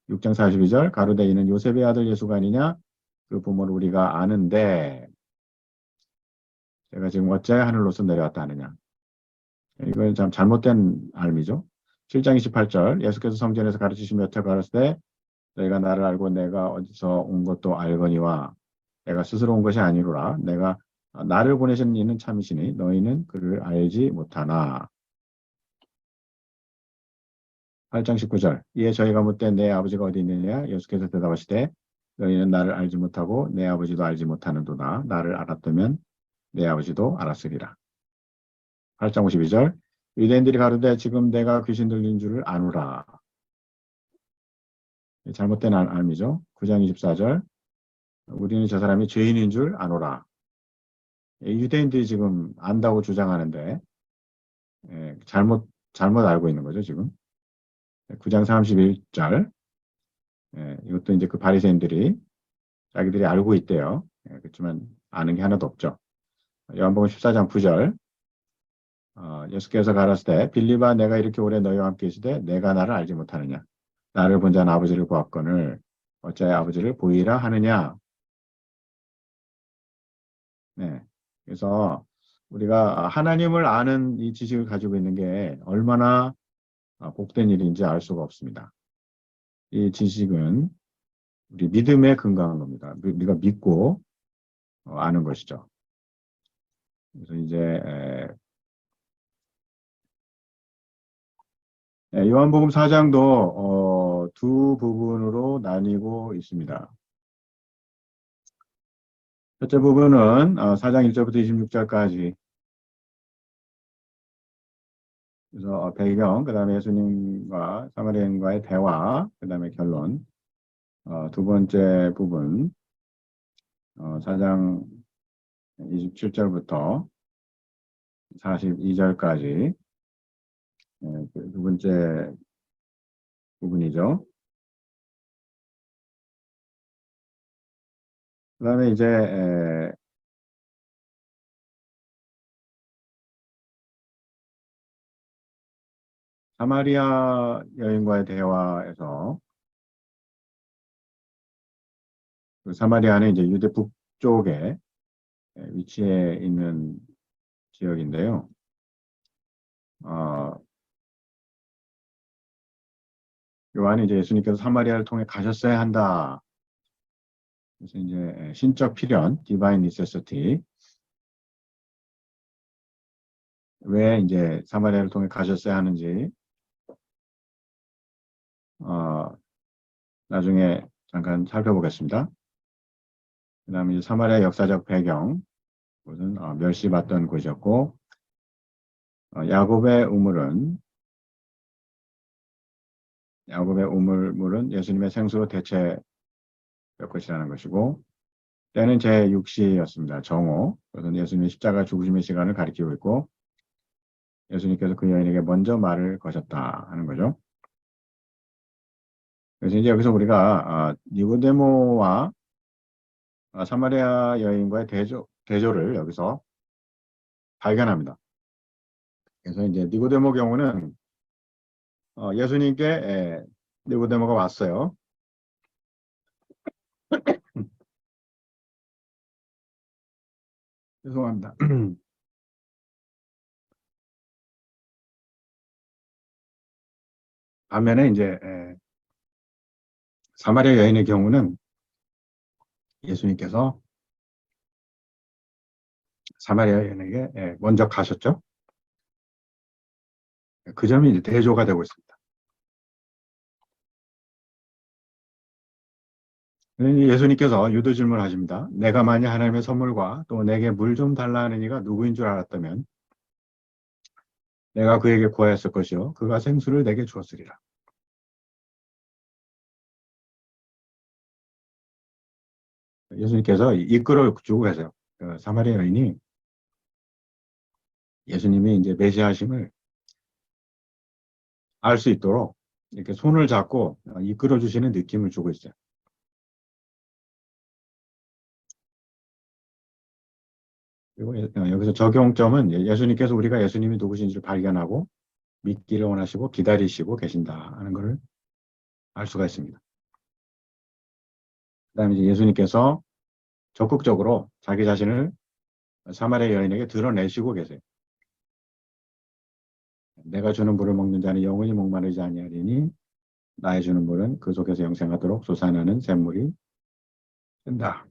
6장 42절 가로되 이는 요셉의 아들 예수가 아니냐 그 부모를 우리가 아는데 제가 지금 어째 하늘로서 내려왔다 하느냐. 이건 참 잘못된 알미죠. 7장 28절 예수께서 성전에서 가르치시며 여태 가르치되 너희가 나를 알고 내가 어디서 온 것도 알거니와 내가 스스로 온 것이 아니로라. 내가 나를 보내신 이는 참이시니 너희는 그를 알지 못하나. 8장 19절 이에 저희가 묻되 내 아버지가 어디 있느냐 예수께서 대답하시되 너희는 나를 알지 못하고 내 아버지도 알지 못하는도다. 나를 알았다면 내 아버지도 알았으리라. 8장 52절 유대인들이 가로되 지금 내가 귀신 들린 줄을 아노라. 잘못된 알미죠. 9장 24절 우리는 저 사람이 죄인인 줄 아노라. 유대인들이 지금 안다고 주장하는데 잘못 알고 있는 거죠, 지금. 9장 31절 이것도 이제 그 바리새인들이 자기들이 알고 있대요. 그렇지만 아는 게 하나도 없죠. 요한복음 14장 9절 예수께서 가라사대 빌립아 내가 이렇게 오래 너희와 함께 있으되 내가 나를 알지 못하느냐. 나를 본 자는 아버지를 보았거늘 어찌하여 아버지를 보이라 하느냐. 네. 그래서 우리가 하나님을 아는 이 지식을 가지고 있는 게 얼마나 복된 일인지 알 수가 없습니다. 이 지식은 우리 믿음에 근거한 겁니다. 우리가 믿고 아는 것이죠. 그래서 이제 요한복음 4장도 두 부분으로 나뉘고 있습니다. 첫째 부분은 4장 1절부터 26절까지 그래서 배경, 그 다음에 예수님과 사마리아인과의 대화, 그 다음에 결론. 두 번째 부분 4장 27절부터 42절까지 두 번째 부분이죠. 그 다음에 이제 사마리아 여인과의 대화에서 그 사마리아는 이제 유대 북쪽에 위치해 있는 지역인데요. 요한이 이제 예수님께서 사마리아를 통해 가셨어야 한다. 그래서 이제 신적 필연, divine necessity. 왜 이제 사마리아를 통해 가셨어야 하는지, 나중에 잠깐 살펴보겠습니다. 그 다음에 이제 사마리아 역사적 배경, 그것은 멸시받던 곳이었고, 야곱의 우물은 예수님의 생수로 대체될 것이라는 것이고, 때는 제6시였습니다. 정오. 그것은 예수님의 십자가 죽으심의 시간을 가리키고 있고, 예수님께서 그 여인에게 먼저 말을 거셨다 하는 거죠. 그래서 이제 여기서 우리가 니고데모와 사마리아 여인과의 대조를 여기서 발견합니다. 그래서 이제 니고데모 경우는 예수님께 니고데모가 왔어요. 죄송합니다. 반면에 이제 사마리아 여인의 경우는 예수님께서 사마리아 여인에게 먼저 가셨죠. 그 점이 이제 대조가 되고 있습니다. 예수님께서 유도 질문을 하십니다. 내가 만약 하나님의 선물과 또 내게 물 좀 달라 하는 이가 누구인 줄 알았다면 내가 그에게 구하였을 것이요 그가 생수를 내게 주었으리라. 예수님께서 이끌어 주고 계세요. 사마리아 여인이 예수님이 이제 메시아심을 알 수 있도록 이렇게 손을 잡고 이끌어 주시는 느낌을 주고 있어요. 그리고 여기서 적용점은 예수님께서 우리가 예수님이 누구신지를 발견하고 믿기를 원하시고 기다리시고 계신다 하는 것을 알 수가 있습니다. 그다음에 이제 예수님께서 적극적으로 자기 자신을 사마리아 여인에게 드러내시고 계세요. 내가 주는 물을 먹는 자는 영원히 목마르지 아니하리니 나의 주는 물은 그 속에서 영생하도록 솟아나는 샘물이 된다.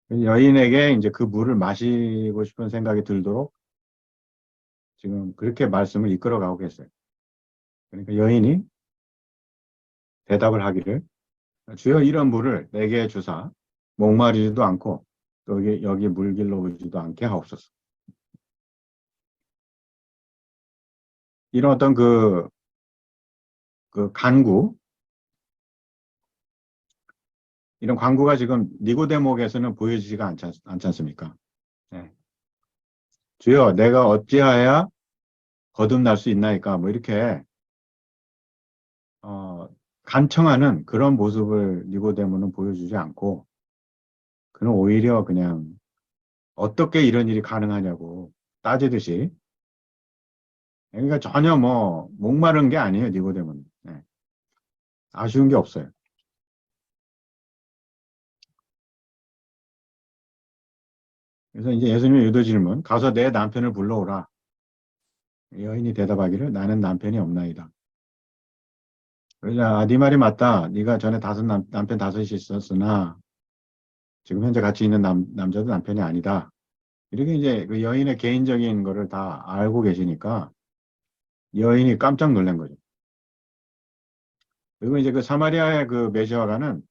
여인에게 이제 그 물을 마시고 싶은 생각이 들도록 지금 그렇게 말씀을 이끌어가고 계세요. 그러니까 여인이 대답을 하기를 주여 이런 물을 내게 주사 목마르지도 않고 여기 물길로 오지도 않게 하옵소서. 이런 어떤 그 간구, 이런 광구가 지금 니고데모에서는 보여지지가 않지 않습니까? 네. 주여 내가 어찌하여야 거듭날 수 있나이까 뭐 이렇게 어, 간청하는 그런 모습을 니고데모는 보여주지 않고 그는 오히려 그냥 어떻게 이런 일이 가능하냐고 따지듯이 그러니까 전혀 뭐 목마른 게 아니에요 니고데모는. 네. 아쉬운 게 없어요. 그래서 이제 예수님의 유도 질문 가서 내 남편을 불러오라. 여인이 대답하기를 나는 남편이 없나이다. 그러자 네 말이 맞다. 네가 전에 남편 다섯이 있었으나 지금 현재 같이 있는 남자도 남편이 아니다. 이렇게 이제 그 여인의 개인적인 거를 다 알고 계시니까 여인이 깜짝 놀란 거죠. 그리고 이제 그 사마리아의 그 메시아가는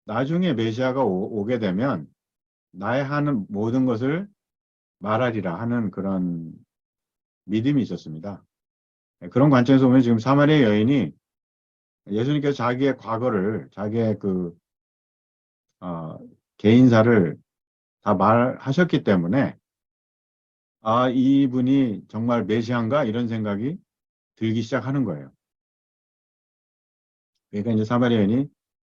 나중에 메시아가 오게 되면 나의 하는 모든 것을 말하리라 하는 그런 믿음이 있었습니다. 그런 관점에서 보면 지금 사마리아 여인이 예수님께서 자기의 과거를 자기의 어, 개인사를 다 말하셨기 때문에 이분이 정말 메시아인가 이런 생각이 들기 시작하는 거예요. 그러니까 이제 사마리아인이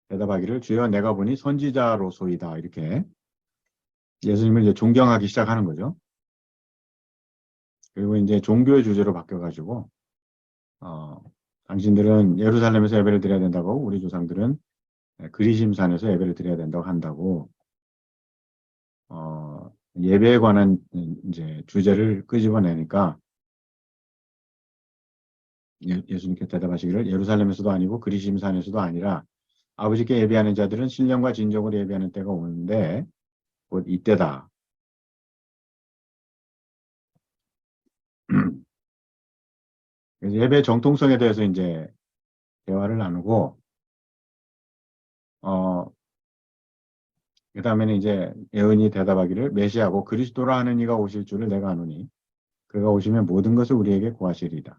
대답하기를 주여 내가 보니 선지자로소이다 이렇게 예수님을 이제 존경하기 시작하는 거죠. 그리고 이제 종교의 주제로 바뀌어가지고 어, 당신들은 예루살렘에서 예배를 드려야 된다고 우리 조상들은 그리심산에서 예배를 드려야 된다고 한다고 예배에 관한 이제 주제를 끄집어내니까 예수님께 대답하시기를 예루살렘에서도 아니고 그리심산에서도 아니라 아버지께 예배하는 자들은 신령과 진정으로 예배하는 때가 오는데 곧 이때다. 그래서 예배 정통성에 대해서 이제 대화를 나누고 그 다음에는 이제 예언이 대답하기를 메시아고 그리스도라 하는 이가 오실 줄을 내가 아노니 그가 오시면 모든 것을 우리에게 구하시리이다.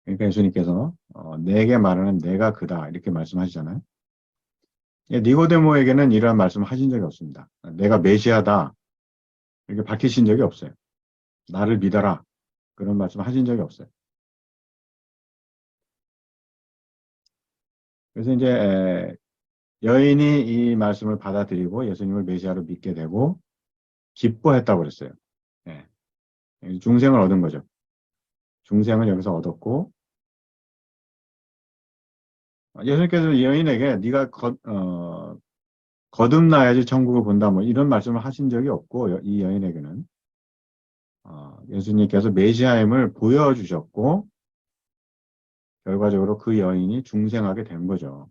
그러니까 예수님께서 내게 말하는 내가 그다 이렇게 말씀하시잖아요. 니고데모에게는 이러한 말씀을 하신 적이 없습니다. 내가 메시아다 이렇게 밝히신 적이 없어요. 나를 믿어라 그런 말씀 하신 적이 없어요. 그래서 이제 여인이 이 말씀을 받아들이고 예수님을 메시아로 믿게 되고 기뻐했다고 그랬어요. 예, 중생을 얻은 거죠. 중생을 여기서 얻었고 예수님께서 이 여인에게 네가 거듭나야지 천국을 본다 뭐 이런 말씀을 하신 적이 없고 이 여인에게는 예수님께서 메시아임을 보여주셨고 결과적으로 그 여인이 중생하게 된 거죠.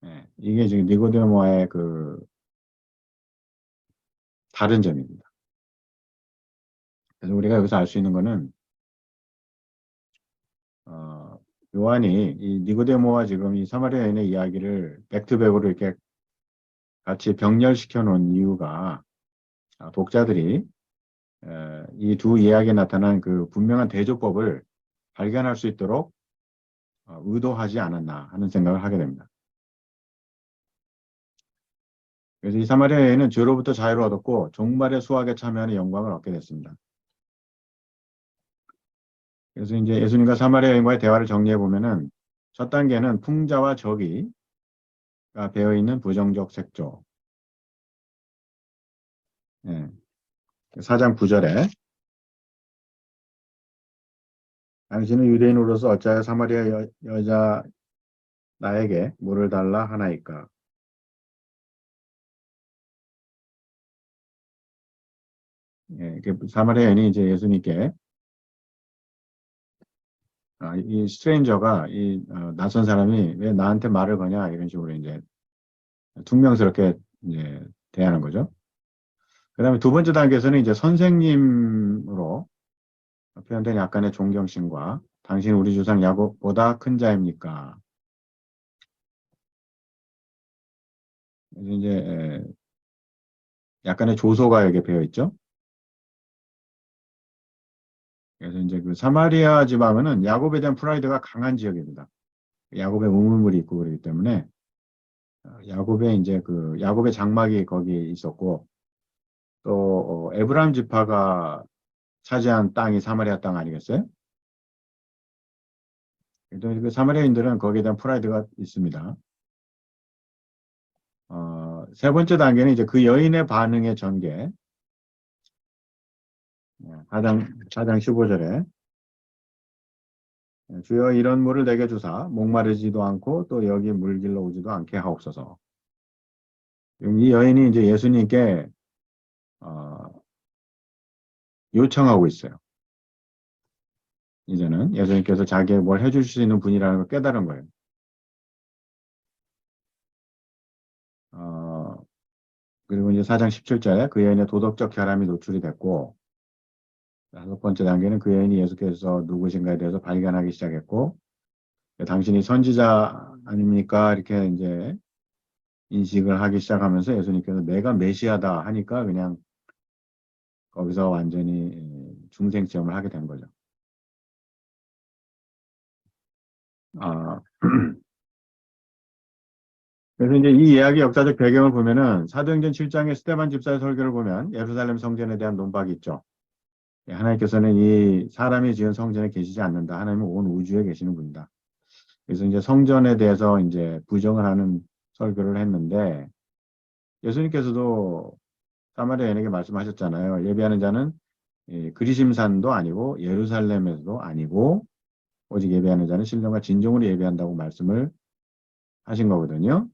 예, 이게 지금 니고데모와의 그 다른 점입니다. 그래서 우리가 여기서 알 수 있는 거는 요한이 이 니고데모와 지금 이 사마리아 여인의 이야기를 백투백으로 이렇게 같이 병렬시켜 놓은 이유가 독자들이 이 두 이야기에 나타난 그 분명한 대조법을 발견할 수 있도록 의도하지 않았나 하는 생각을 하게 됩니다. 그래서 이 사마리아 여인은 죄로부터 자유를 얻었고 종말의 수확에 참여하는 영광을 얻게 됐습니다. 그래서 이제 예수님과 사마리아 여인과의 대화를 정리해 보면은 첫 단계는 풍자와 적이가 배어 있는 부정적 색조. 예. 4장 9절에 당신은 유대인으로서 어찌하여 사마리아 여자 나에게 물을 달라 하나이까. 예, 사마리아 여인이 이제 예수님께 이 스트레인저가 이 낯선 사람이 왜 나한테 말을 거냐 이런 식으로 이제 퉁명스럽게 이제 대하는 거죠. 그다음에 두 번째 단계에서는 이제 선생님으로 표현된 약간의 존경심과 당신 우리 조상 야곱보다 큰 자입니까? 그래서 이제 약간의 조소가 여기 배어 있죠. 그래서 이제 그 사마리아 지방은 야곱에 대한 프라이드가 강한 지역입니다. 야곱의 우물물이 있고 그렇기 때문에 야곱의 이제 그 야곱의 장막이 거기 있었고 또 에브라임 지파가 차지한 땅이 사마리아 땅 아니겠어요? 또 그 사마리아인들은 거기에 대한 프라이드가 있습니다. 세 번째 단계는 이제 그 여인의 반응의 전개. 4장 15절에 주여 이런 물을 내게 주사 목마르지도 않고 또 여기 물길로 오지도 않게 하옵소서. 이 여인이 이제 예수님께 어, 요청하고 있어요. 이제는 예수님께서 자기에게 뭘 해줄 수 있는 분이라는 걸 깨달은 거예요. 그리고 이제 4장 17절에 그 여인의 도덕적 결함이 노출이 됐고 다섯 번째 단계는 그 여인이 예수께서 누구신가에 대해서 발견하기 시작했고 당신이 선지자 아닙니까? 이렇게 이제 인식을 하기 시작하면서 예수님께서 내가 메시아다 하니까 그냥 거기서 완전히 중생시험을 하게 된 거죠. 아, 그래서 이제 이 이야기 역사적 배경을 보면은 사도행전 7장의 스데반 집사의 설교를 보면 예루살렘 성전에 대한 논박이 있죠. 하나님께서는 이 사람이 지은 성전에 계시지 않는다. 하나님은 온 우주에 계시는 분이다. 그래서 이제 성전에 대해서 이제 부정을 하는 설교를 했는데 예수님께서도 사마리아인에게 말씀하셨잖아요. 예배하는 자는 그리심산도 아니고 예루살렘에서도 아니고 오직 예배하는 자는 신령과 진정으로 예배한다고 말씀을 하신 거거든요.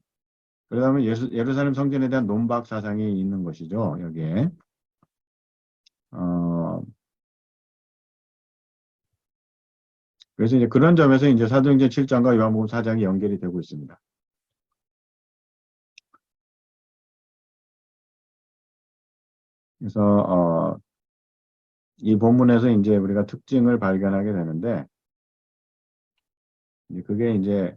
그러다 보면 예루살렘 성전에 대한 논박 사상이 있는 것이죠. 여기에. 그래서 이제 그런 점에서 이제 사도행전 7장과 요한복음 4장이 연결이 되고 있습니다. 그래서 이 본문에서 이제 우리가 특징을 발견하게 되는데, 이제 그게 이제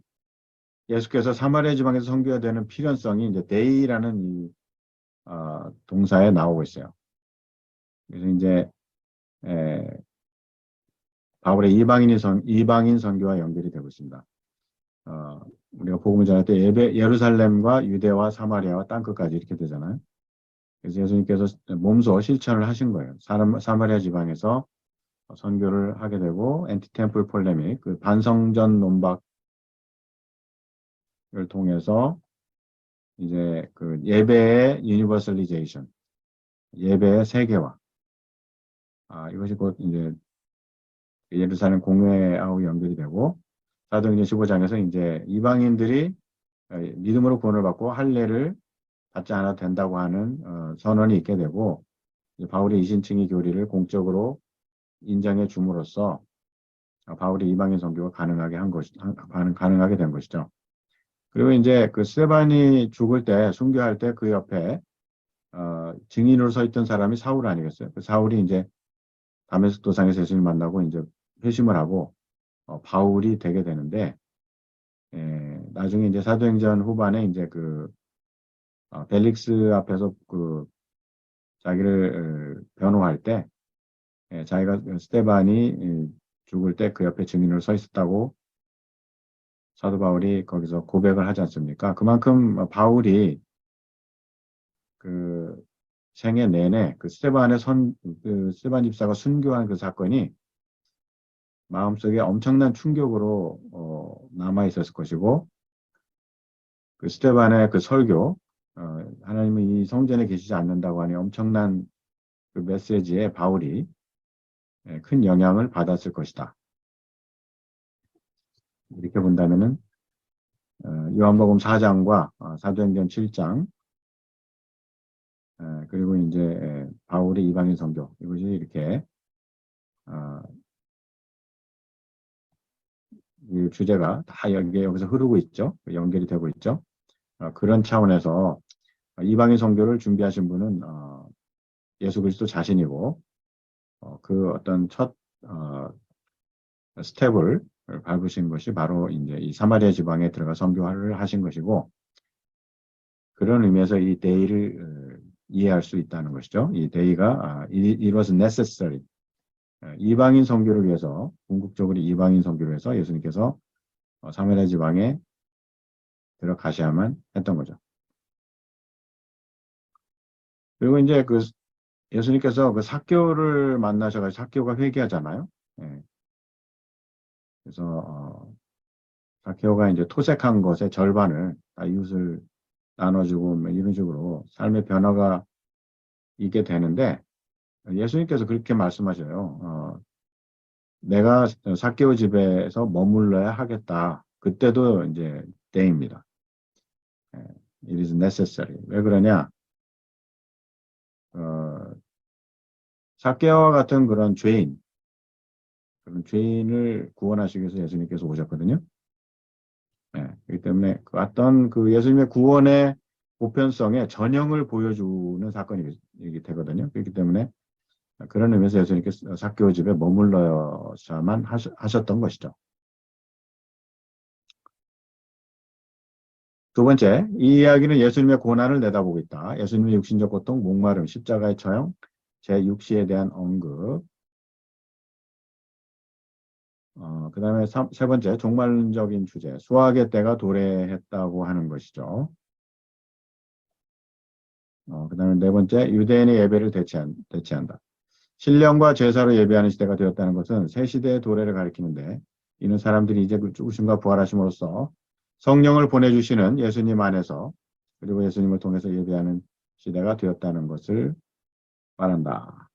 예수께서 사마리아 지방에서 선교해야 되는 필연성이 이제 데이라는 이 동사에 나오고 있어요. 그래서 이제 에, 바울의 이방인 선교와 연결이 되고 있습니다. 우리가 복음을 전할 때 예루살렘과 유대와 사마리아와 땅끝까지 이렇게 되잖아요. 그래서 예수님께서 몸소 실천을 하신 거예요. 사마리아 지방에서 선교를 하게 되고 엔티템플 폴레믹, 그 반성전 논박을 통해서 이제 그 예배의 유니버설리제이션, 예배의 세계화, 이것이 곧 이제 예루살렘 공회하고 연결이 되고 사도행전 15장에서 이제 이방인들이 믿음으로 구원을 받고 할례를 받지 않아도 된다고 하는 선언이 있게 되고 바울의 이신칭의 교리를 공적으로 인정해 줌으로써 바울이 이방인 선교가 가능하게 된 것이죠. 그리고 이제 그 스데반이 죽을 때 순교할 때 그 옆에 증인으로 서 있던 사람이 사울 아니겠어요? 그 사울이 이제 다메섹 도상에서 예수님을 만나고 이제 회심을 하고 바울이 되게 되는데 나중에 이제 사도행전 후반에 이제 그 벨릭스 앞에서 그 자기를 변호할 때 자기가 스데반이 죽을 때 그 옆에 증인으로 서 있었다고 사도 바울이 거기서 고백을 하지 않습니까? 그만큼 바울이 그 생애 내내 그 스데반 집사가 순교한 그 사건이 마음속에 엄청난 충격으로 남아 있었을 것이고 그 스데반의 그 설교 하나님은 이 성전에 계시지 않는다고 하니 엄청난 그 메시지에 바울이 큰 영향을 받았을 것이다. 이렇게 본다면은 요한복음 4장과 사도행전 7장 그리고 이제 바울의 이방인 선교 이것이 이렇게 이 주제가 다 여기서 흐르고 있죠. 연결이 되고 있죠. 그런 차원에서 이방인 선교를 준비하신 분은 예수 그리스도 자신이고 그 어떤 첫 스텝을 밟으신 것이 바로 이제 이 사마리아 지방에 들어가 선교를 하신 것이고 그런 의미에서 이 데이를 이해할 수 있다는 것이죠. 이 데이가 it was necessary 이방인 선교를 위해서 궁극적으로 이방인 선교를 위해서 예수님께서 사마리아 지방에 들어가셔야만 했던 거죠. 그리고 이제 그 예수님께서 그 삭개오를 만나셔가지고 삭개오가 회개하잖아요. 예. 그래서 삭개오가 이제 토색한 것의 절반을 다 이웃을 나눠주고 뭐 이런 식으로 삶의 변화가 있게 되는데 예수님께서 그렇게 말씀하셔요. 내가 삭개오 집에서 머물러야 하겠다. 그때도 이제 때입니다. It is necessary. 왜 그러냐? 삭개오와 같은 그런 죄인을 구원하시기 위해서 예수님께서 오셨거든요. 그렇기 때문에 그 어떤 그 예수님의 구원의 보편성의 전형을 보여주는 사건이 되거든요. 그렇기 때문에 그런 의미에서 예수님께서 삭개오 집에 머물러야만 하셨던 것이죠. 두 번째, 이 이야기는 예수님의 고난을 내다보고 있다. 예수님의 육신적 고통, 목마름, 십자가의 처형, 제6시에 대한 언급. 그 다음에 세 번째, 종말적인 주제, 수학의 때가 도래했다고 하는 것이죠. 그 다음에 네 번째, 유대인의 예배를 대체한다. 신령과 제사로 예배하는 시대가 되었다는 것은 새 시대의 도래를 가리키는데 이는 사람들이 이제 그 죽으심과 부활하심으로써 성령을 보내주시는 예수님 안에서 그리고 예수님을 통해서 예배하는 시대가 되었다는 것을 말한다.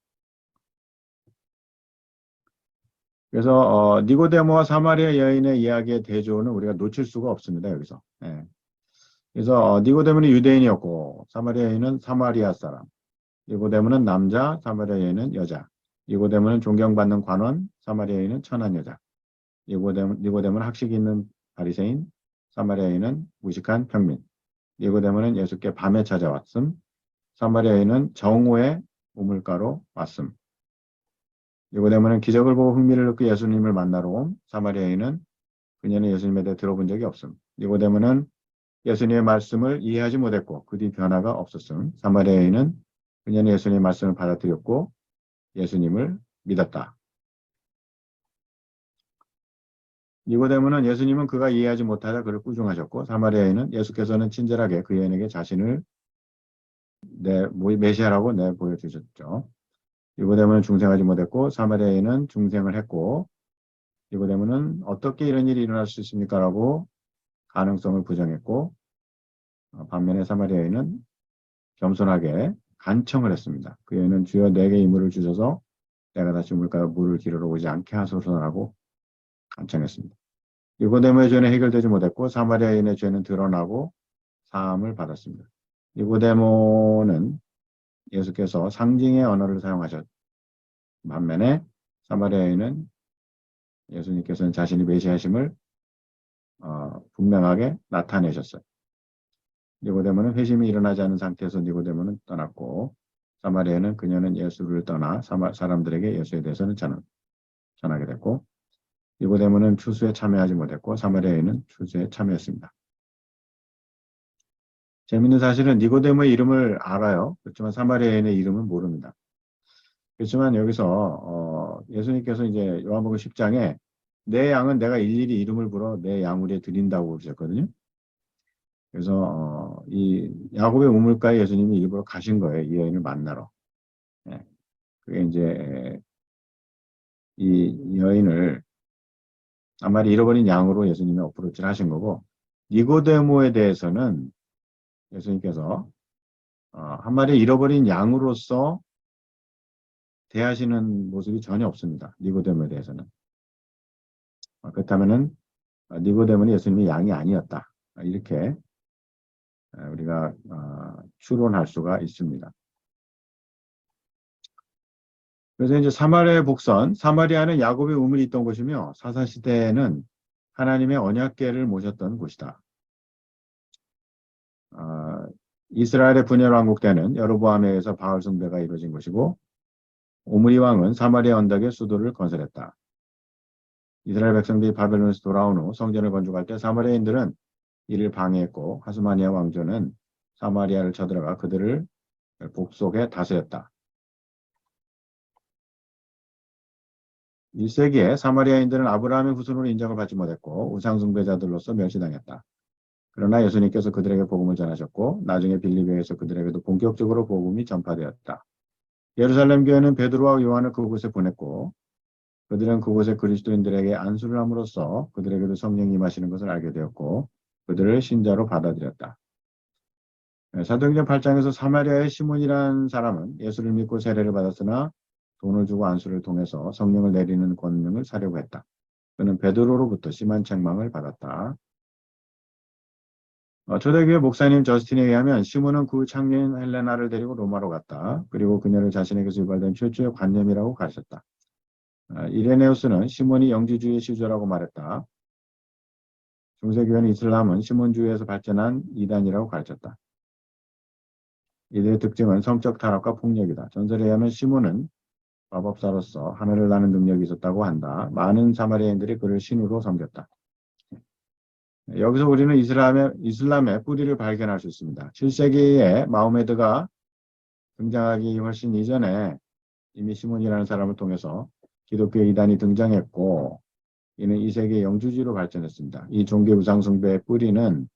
그래서 니고데모와 사마리아 여인의 이야기의 대조는 우리가 놓칠 수가 없습니다. 여기서. 그래서 니고데모는 유대인이었고 사마리아 여인은 사마리아 사람. 니고데모는 남자, 사마리아 여인은 여자. 니고데모는 존경받는 관원, 사마리아 여인은 천한 여자. 니고데모는 학식이 있는 바리새인, 사마리아인은 무식한 평민. 니고데모는 예수께 밤에 찾아왔음. 사마리아인은 정오에 우물가로 왔음. 니고데모는 기적을 보고 흥미를 느끼고 예수님을 만나러 옴. 사마리아인은 그녀는 예수님에 대해 들어본 적이 없음. 니고데모는 예수님의 말씀을 이해하지 못했고 그 뒤 변화가 없었음. 사마리아인은 그녀는 예수님의 말씀을 받아들였고 예수님을 믿었다. 니고데모는 예수님은 그가 이해하지 못하자 그를 꾸중하셨고 사마리아인은 예수께서는 친절하게 그 여인에게 자신을 메시아라고 내보여주셨죠. 니고데모는 중생하지 못했고 사마리아인은 중생을 했고 니고데모는 어떻게 이런 일이 일어날 수 있습니까? 라고 가능성을 부정했고 반면에 사마리아인은 겸손하게 간청을 했습니다. 그 여인은 주여 내게 이 물을 주셔서 내가 다시 물을 기르러 오지 않게 하소서라고 간청했습니다. 니고데모의 죄는 해결되지 못했고 사마리아인의 죄는 드러나고 사함을 받았습니다. 니고데모는 예수께서 상징의 언어를 사용하셨 반면에 사마리아인은 예수님께서는 자신이 메시아심을 분명하게 나타내셨어요. 니고데모는 회심이 일어나지 않은 상태에서 니고데모는 떠났고 사마리아는 그녀는 예수를 떠나 사람들에게 예수에 대해서는 전하게 됐고 니고데모는 추수에 참여하지 못했고 사마리아인은 추수에 참여했습니다. 재밌는 사실은 니고데모의 이름을 알아요. 그렇지만 사마리아인의 이름은 모릅니다. 그렇지만 여기서 예수님께서 이제 요한복음 10장에 내 양은 내가 일일이 이름을 불어 내 양으로 드린다고 그러셨거든요. 그래서 이 야곱의 우물가에 예수님이 일부러 가신 거예요. 이 여인을 만나러. 예. 그게 이제 이 여인을 한 마리 잃어버린 양으로 예수님이 어프로치를 하신 거고 니고데모에 대해서는 예수님께서 한 마리 잃어버린 양으로서 대하시는 모습이 전혀 없습니다. 니고데모에 대해서는. 그렇다면은 니고데모는 예수님의 양이 아니었다. 이렇게 우리가 추론할 수가 있습니다. 그래서 이제 사마리아의 복선, 사마리아는 야곱의 우물이 있던 곳이며 사사시대에는 하나님의 언약궤를 모셨던 곳이다. 이스라엘의 분열 왕국 때는 여로보암에 의해서 바알 숭배가 이루어진 것이고 오므리 왕은 사마리아 언덕에 수도를 건설했다. 이스라엘 백성들이 바벨론에서 돌아온 후 성전을 건축할 때 사마리아인들은 이를 방해했고 하스마니아 왕조는 사마리아를 쳐들어가 그들을 복속에 다스렸다. 1세기에 사마리아인들은 아브라함의 후손으로 인정을 받지 못했고 우상숭배자들로서 멸시당했다. 그러나 예수님께서 그들에게 복음을 전하셨고 나중에 빌립보에서 그들에게도 본격적으로 복음이 전파되었다. 예루살렘 교회는 베드로와 요한을 그곳에 보냈고 그들은 그곳의 그리스도인들에게 안수를 함으로써 그들에게도 성령이 임하시는 것을 알게 되었고 그들을 신자로 받아들였다. 사도행전 8장에서 사마리아의 시몬이라는 사람은 예수를 믿고 세례를 받았으나 돈을 주고 안수를 통해서 성령을 내리는 권능을 사려고 했다. 그는 베드로로부터 심한 책망을 받았다. 초대교회 목사님 저스틴에 의하면 시몬은 그 창녀인 헬레나를 데리고 로마로 갔다. 그리고 그녀를 자신에게서 유발된 최초의 관념이라고 가르쳤다. 이레네우스는 시몬이 영지주의의 시조라고 말했다. 중세교회는 이슬람은 시몬주의에서 발전한 이단이라고 가르쳤다. 이들의 특징은 성적 탄압과 폭력이다. 전설에 의하면 시몬은 마법사로서 하늘을 나는 능력이 있었다고 한다. 많은 사마리아인들이 그를 신으로 섬겼다. 여기서 우리는 이슬람의 뿌리를 발견할 수 있습니다. 7세기에 마호메드가 등장하기 훨씬 이전에 이미 시몬이라는 사람을 통해서 기독교 이단이 등장했고 이는 2세기의 영주주의로 발전했습니다. 이 종교 우상 숭배의 뿌리는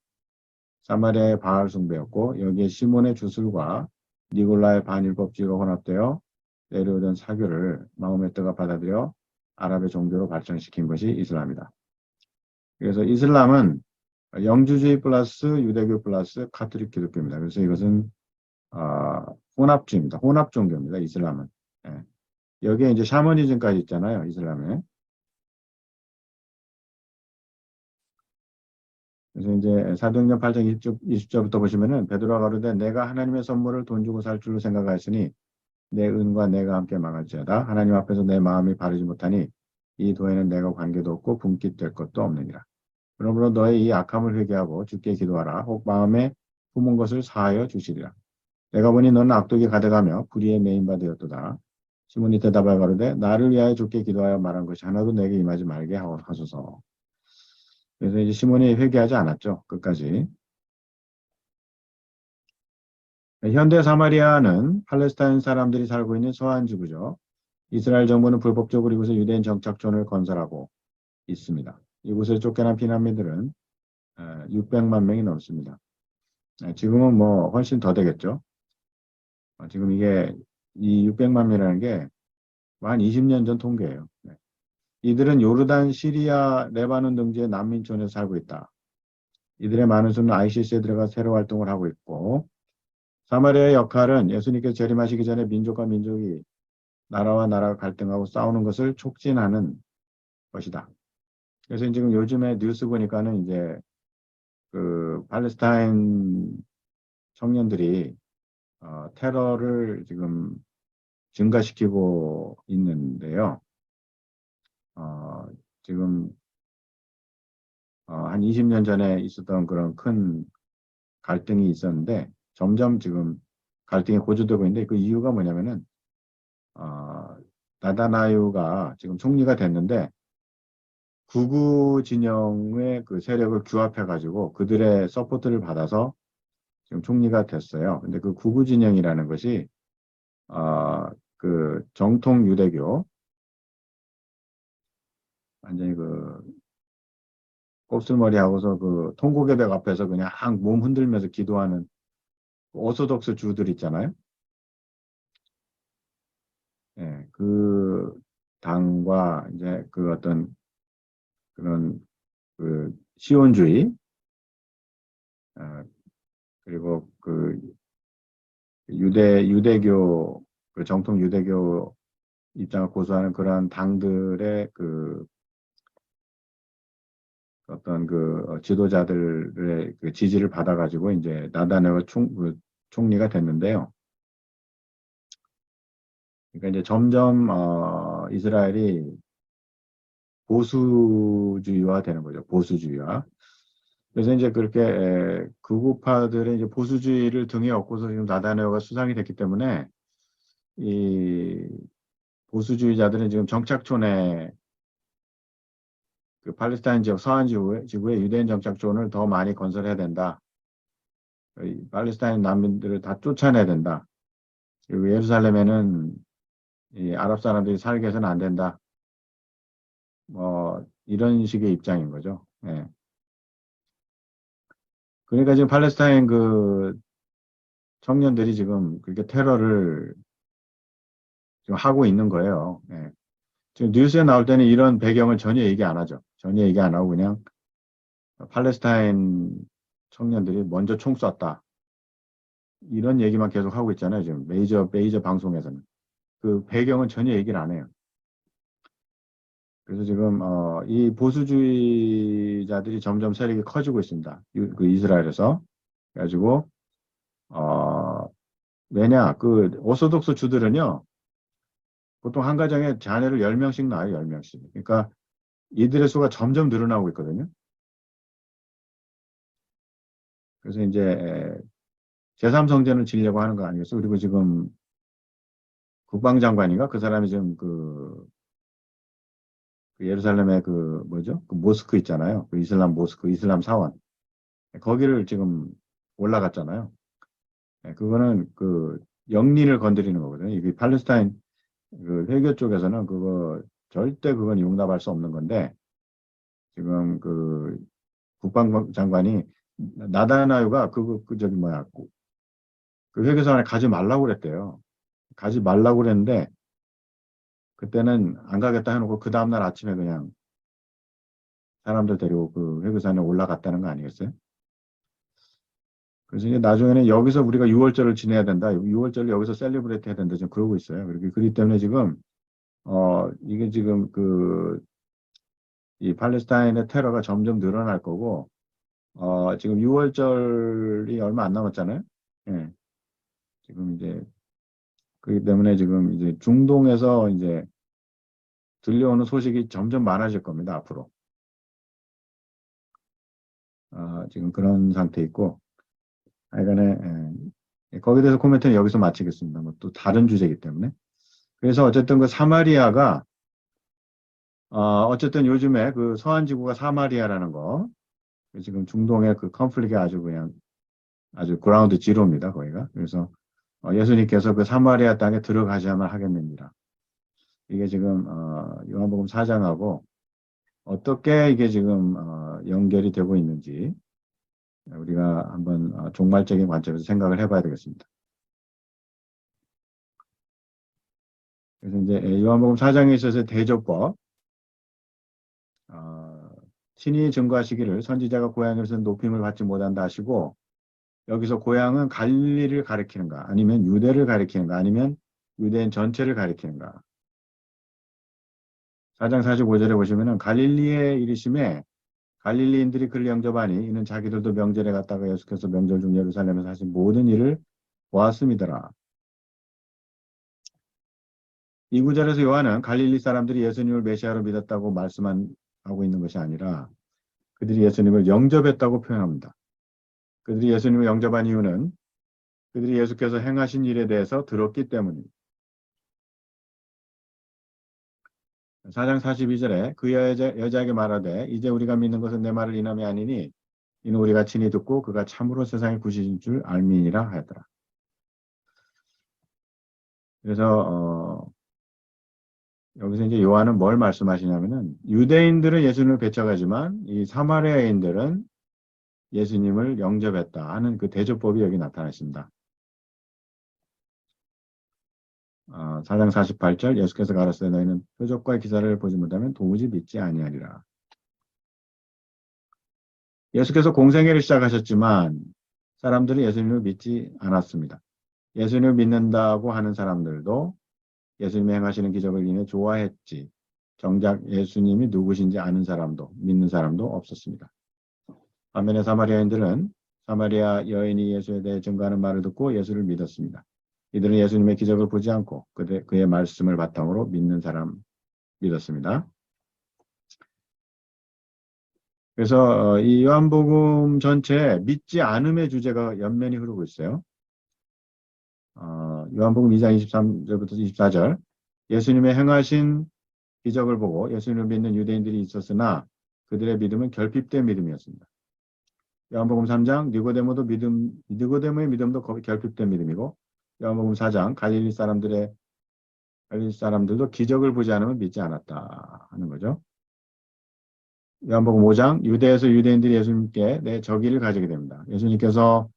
사마리아의 바알 숭배였고 여기에 시몬의 주술과 니골라의 반율법주의로 혼합되어 내려오던 사교를 마호메트가 받아들여 아랍의 종교로 발전시킨 것이 이슬람이다. 그래서 이슬람은 영주주의 플러스 유대교 플러스 카톨릭 기독교입니다. 그래서 이것은 혼합주의입니다. 혼합 종교입니다. 이슬람은. 예. 여기에 이제 샤머니즘까지 있잖아요. 이슬람에. 그래서 이제 사도행전 8장 20절부터 보시면은 베드로가 가로되 내가 하나님의 선물을 돈 주고 살 줄로 생각하였으니 내 은과 내가 함께 망할지어다. 하나님 앞에서 내 마음이 바르지 못하니 이 도에는 내가 관계도 없고 분깃될 것도 없느니라. 그러므로 너의 이 악함을 회개하고 주께 기도하라. 혹 마음에 품은 것을 사하여 주시리라. 내가 보니 너는 악독이 가득하며 불의에 매인 바 되었도다. 시몬이 대답하여 가로되 나를 위하여 주께 기도하여 말한 것이 하나도 내게 임하지 말게 하소서. 그래서 이제 시몬이 회개하지 않았죠. 끝까지. 현대 사마리아는 팔레스타인 사람들이 살고 있는 서한 지구죠. 이스라엘 정부는 불법적으로 이곳에 유대인 정착촌을 건설하고 있습니다. 이곳에 쫓겨난 피난민들은 600만 명이 넘습니다. 지금은 뭐 훨씬 더 되겠죠. 지금 이게 이 600만 명이라는 게 한 20년 전 통계예요. 네. 이들은 요르단, 시리아, 레바논 등지의 난민촌에 살고 있다. 이들의 많은 수는 ICC에 들어가 새로 활동을 하고 있고 사마리아의 역할은 예수님께서 재림하시기 전에 민족과 민족이 나라와 나라가 갈등하고 싸우는 것을 촉진하는 것이다. 그래서 지금 요즘에 뉴스 보니까는 이제 그 팔레스타인 청년들이 테러를 지금 증가시키고 있는데요. 어, 지금 한 20년 전에 있었던 그런 큰 갈등이 있었는데 점점 지금 갈등이 고조되고 있는데 그 이유가 뭐냐면은 나다나유가 지금 총리가 됐는데 구구 진영의 그 세력을 규합해 가지고 그들의 서포트를 받아서 지금 총리가 됐어요. 근데 그 구구 진영이라는 것이 그 정통 유대교 완전히 그 곱슬머리 하고서 그 통곡의벽 앞에서 그냥 몸 흔들면서 기도하는 오소독스 주들 있잖아요. 예, 그 당과 이제 그 어떤 그런 그 시온주의 어, 그리고 그 유대교 그 정통 유대교 입장을 고수하는 그러한 당들의 그 어떤 그 지도자들의 그 지지를 받아가지고 이제 나다네가 그 총리가 됐는데요. 그러니까 이제 점점 이스라엘이 보수주의화 되는 거죠. 보수주의화. 그래서 이제 그렇게 극우파들의 이제 보수주의를 등에 업고서 지금 나다네오가 수상이 됐기 때문에 이 보수주의자들은 지금 정착촌에 그 팔레스타인 지역 서한 지구에 유대인 정착촌을 더 많이 건설해야 된다. 이 팔레스타인 난민들을 다 쫓아내야 된다. 그리고 예루살렘에는 이 아랍 사람들이 살게 해서는 안 된다. 뭐 이런 식의 입장인 거죠. 예. 그러니까 지금 팔레스타인 그 청년들이 지금 그렇게 테러를 지금 하고 있는 거예요. 예. 지금 뉴스에 나올 때는 이런 배경을 전혀 얘기 안 하죠. 전혀 얘기 안 하고 그냥 팔레스타인 청년들이 먼저 총 쐈다. 이런 얘기만 계속 하고 있잖아요. 지금 메이저 방송에서는. 그 배경은 전혀 얘기를 안 해요. 그래서 지금 이 보수주의자들이 점점 세력이 커지고 있습니다. 그 이스라엘에서. 그래가지고 왜냐 그 오소독스 주들은요. 보통 한 가정에 자녀를 10명씩 낳아요. 10명씩. 그러니까 이들의 수가 점점 늘어나고 있거든요. 그래서 이제 제3성전을 지려고 하는 거 아니겠어요? 그리고 지금 국방장관인가? 그 사람이 지금 그 예루살렘에 그 뭐죠? 그 모스크 있잖아요. 그 이슬람 모스크, 이슬람 사원. 거기를 지금 올라갔잖아요. 그거는 그 영린을 건드리는 거거든요. 이게 팔레스타인 그 회교 쪽에서는 그거 절대 그건 용납할 수 없는 건데 지금 그 국방장관이 나다나유가 그 저기 뭐야 그 회계사원에 가지 말라고 그랬대요. 가지 말라고 그랬는데 그때는 안 가겠다 해놓고 그 다음날 아침에 그냥 사람들 데리고 그 회계사원에 올라갔다는 거 아니겠어요? 그래서 이제 나중에는 여기서 우리가 6월절을 지내야 된다. 6월절을 여기서 셀리브레이트 해야 된다. 지금 그러고 있어요. 그렇기 때문에 지금 이게 지금 이 팔레스타인의 테러가 점점 늘어날 거고 지금 6월절이 얼마 안 남았잖아요. 예. 지금 이제 그렇기 때문에 지금 이제 중동에서 이제 들려오는 소식이 점점 많아질 겁니다. 앞으로. 지금 그런 상태 있고, 하여간에 거기에 대해서 코멘트는 여기서 마치겠습니다. 뭐 또 다른 주제이기 때문에. 그래서 어쨌든 그 사마리아가 어쨌든 요즘에 그 서한 지구가 사마리아라는 거, 지금 중동의 그 컨플릭이 아주 그냥 아주 그라운드 지로입니다. 거기가. 그래서 예수님께서 그 사마리아 땅에 들어가셔야만 하겠느니라. 이게 지금 요한복음 4장하고 어떻게 이게 지금 연결이 되고 있는지 우리가 한번 종말적인 관점에서 생각을 해봐야 되겠습니다. 그래서 이제 요한복음 4장에 있어서 대조법, 친히 증거하시기를 선지자가 고향에서 높임을 받지 못한다 하시고, 여기서 고향은 갈릴리를 가리키는가, 아니면 유대를 가리키는가, 아니면 유대인 전체를 가리키는가. 4장 45절에 보시면은 갈릴리에 이르심에 갈릴리인들이 그를 영접하니 이는 자기들도 명절에 갔다가 예수께서 명절 중 예루살렘에서 하신 모든 일을 보았음이더라. 이 구절에서 요한은 갈릴리 사람들이 예수님을 메시아로 믿었다고 말씀하고 있는 것이 아니라 그들이 예수님을 영접했다고 표현합니다. 그들이 예수님을 영접한 이유는 그들이 예수께서 행하신 일에 대해서 들었기 때문입니다. 4장 42절에 그 여자에게 말하되 이제 우리가 믿는 것은 내 말을 인함이 아니니 이는 우리가 친히 듣고 그가 참으로 세상의 구주인 줄 알미니라 하였더라. 그래서 여기서 이제 요한은 뭘 말씀하시냐면은 유대인들은 예수님을 배척하지만 이 사마리아인들은 예수님을 영접했다 하는 그 대조법이 여기 나타났습니다. 4장 48절 예수께서 가라사대 너희는 표적과 기사를 보지 못하면 도무지 믿지 아니하리라. 예수께서 공생애를 시작하셨지만 사람들은 예수님을 믿지 않았습니다. 예수님을 믿는다고 하는 사람들도 예수님이 행하시는 기적을 인해 좋아했지. 정작 예수님이 누구신지 아는 사람도 믿는 사람도 없었습니다. 반면에 사마리아인들은 사마리아 여인이 예수에 대해 증거하는 말을 듣고 예수를 믿었습니다. 이들은 예수님의 기적을 보지 않고 그의 말씀을 바탕으로 믿는 사람 믿었습니다. 그래서 이 요한복음 전체에 믿지 않음의 주제가 연면이 흐르고 있어요. 요한복음 2장 23절부터 24절 예수님의 행하신 기적을 보고 예수님을 믿는 유대인들이 있었으나 그들의 믿음은 결핍된 믿음이었습니다. 요한복음 3장 니고데모의 믿음도 결핍된 믿음이고 요한복음 4장 갈릴리 사람들도 기적을 보지 않으면 믿지 않았다 하는 거죠. 요한복음 5장 유대에서 유대인들이 예수님께 내 저기를 가지게 됩니다. 예수님께서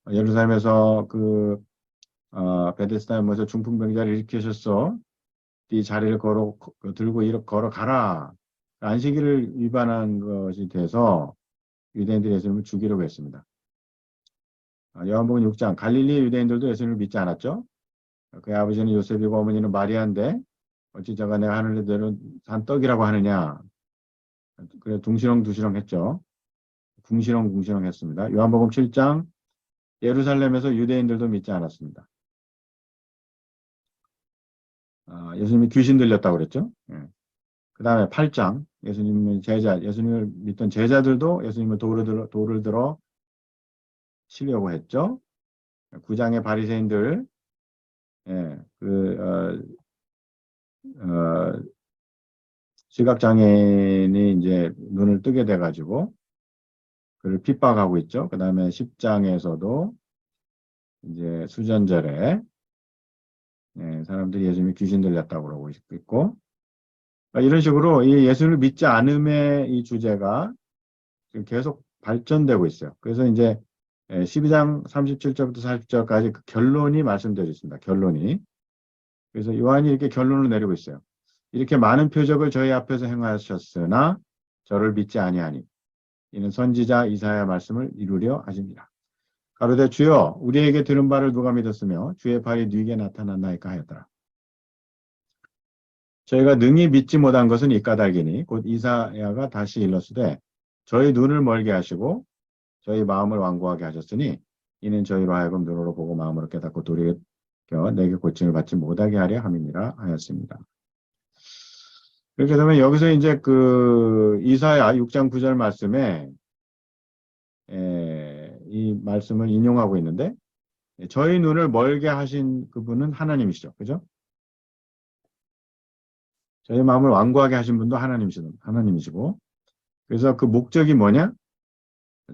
예루살렘에서 그 베데스다에 모여서 중풍병자를 일으키셨어. 이 자리를 들고 걸어가라. 안식일을 위반한 것이 돼서 유대인들이 예수님을 죽이려고 했습니다. 요한복음 6장 갈릴리 유대인들도 예수님을 믿지 않았죠. 그의 아버지는 요셉이고 어머니는 마리아인데 어찌 저가 내가 하늘에 내려온 산 떡이라고 하느냐. 그래 둥시렁 했죠. 궁시렁 했습니다. 요한복음 7장 예루살렘에서 유대인들도 믿지 않았습니다. 예수님이 귀신 들렸다고 그랬죠. 예. 그 다음에 8장 예수님을 믿던 제자들도 예수님을 돌을 들어 치려고 했죠. 9장의 바리새인들 예, 시각장애인이 이제 눈을 뜨게 돼가지고 그를 핍박하고 있죠. 그 다음에 10장에서도 이제 수전절에 예, 사람들이 예수님이 귀신 들렸다고 그러고 있고 이런 식으로 이 예수를 믿지 않음의 이 주제가 지금 계속 발전되고 있어요. 그래서 이제 12장 37절부터 40절까지 그 결론이 말씀되어 있습니다. 결론이. 그래서 요한이 이렇게 결론을 내리고 있어요. 이렇게 많은 표적을 저희 앞에서 행하셨으나 저를 믿지 아니하니 이는 선지자 이사야 말씀을 이루려 하십니다. 가로되 주여 우리에게 들은 바를 누가 믿었으며 주의 발이 네게 나타났나이까 하였더라. 저희가 능히 믿지 못한 것은 이 까닭이니 곧 이사야가 다시 일렀으되 저희 눈을 멀게 하시고 저희 마음을 완고하게 하셨으니 이는 저희로 하여금 눈으로 보고 마음으로 깨닫고 돌이켜 내게 고침을 받지 못하게 하려 함이니라 하였습니다. 그렇게 되면 여기서 이제 그 이사야 6장 9절 말씀에 이 말씀을 인용하고 있는데 저희 눈을 멀게 하신 그분은 하나님이시죠. 그죠? 저희 마음을 완고하게 하신 분도 하나님이시고. 그래서 그 목적이 뭐냐?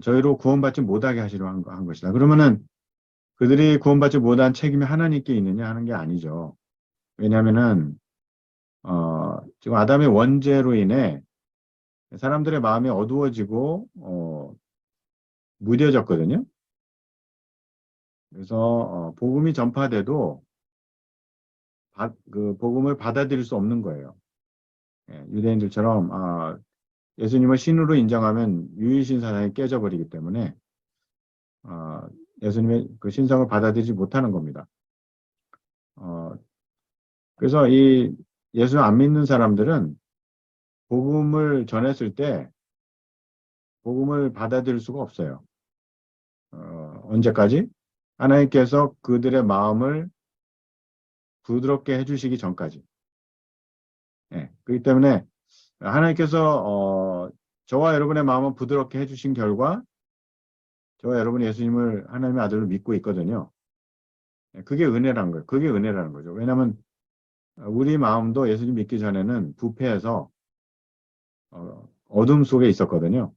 저희로 구원받지 못하게 하시려 한 것이다. 그러면은 그들이 구원받지 못한 책임이 하나님께 있느냐 하는 게 아니죠. 왜냐하면은 지금 아담의 원죄로 인해 사람들의 마음이 어두워지고 무뎌졌거든요. 그래서 복음이 전파돼도 그 복음을 받아들일 수 없는 거예요. 예, 유대인들처럼 예수님을 신으로 인정하면 유일신 사상이 깨져버리기 때문에 어, 예수님의 그 신성을 받아들이지 못하는 겁니다. 어, 그래서 이 예수 안 믿는 사람들은 복음을 전했을 때 복음을 받아들일 수가 없어요. 언제까지? 하나님께서 그들의 마음을 부드럽게 해주시기 전까지. 예, 그렇기 때문에 하나님께서 저와 여러분의 마음을 부드럽게 해주신 결과 저와 여러분이 예수님을 하나님의 아들로 믿고 있거든요. 예, 그게 은혜라는 거예요. 그게 은혜라는 거죠. 왜냐하면 우리 마음도 예수님 믿기 전에는 부패해서 어둠 속에 있었거든요.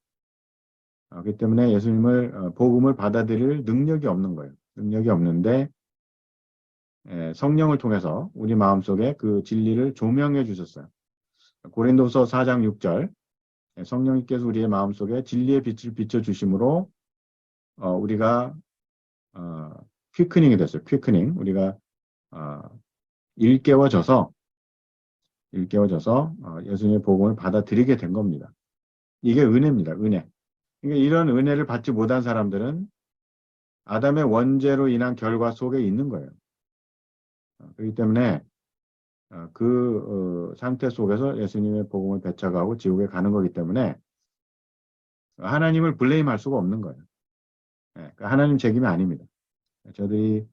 그렇기 때문에 예수님을 복음을 받아들일 능력이 없는 거예요. 능력이 없는데 성령을 통해서 우리 마음속에 그 진리를 조명해 주셨어요. 고린도서 4장 6절 성령님께서 우리의 마음속에 진리의 빛을 비춰주심으로 우리가 퀴크닝이 됐어요. 퀴크닝. 우리가 어, 일깨워져서 예수님의 복음을 받아들이게 된 겁니다. 이게 은혜입니다. 은혜. 그러니까 이런 은혜를 받지 못한 사람들은 아담의 원죄로 인한 결과 속에 있는 거예요. 그렇기 때문에 그 상태 속에서 예수님의 복음을 배척하고 지옥에 가는 거기 때문에 하나님을 블레임할 수가 없는 거예요. 그러니까 하나님 책임이 아닙니다. 저들이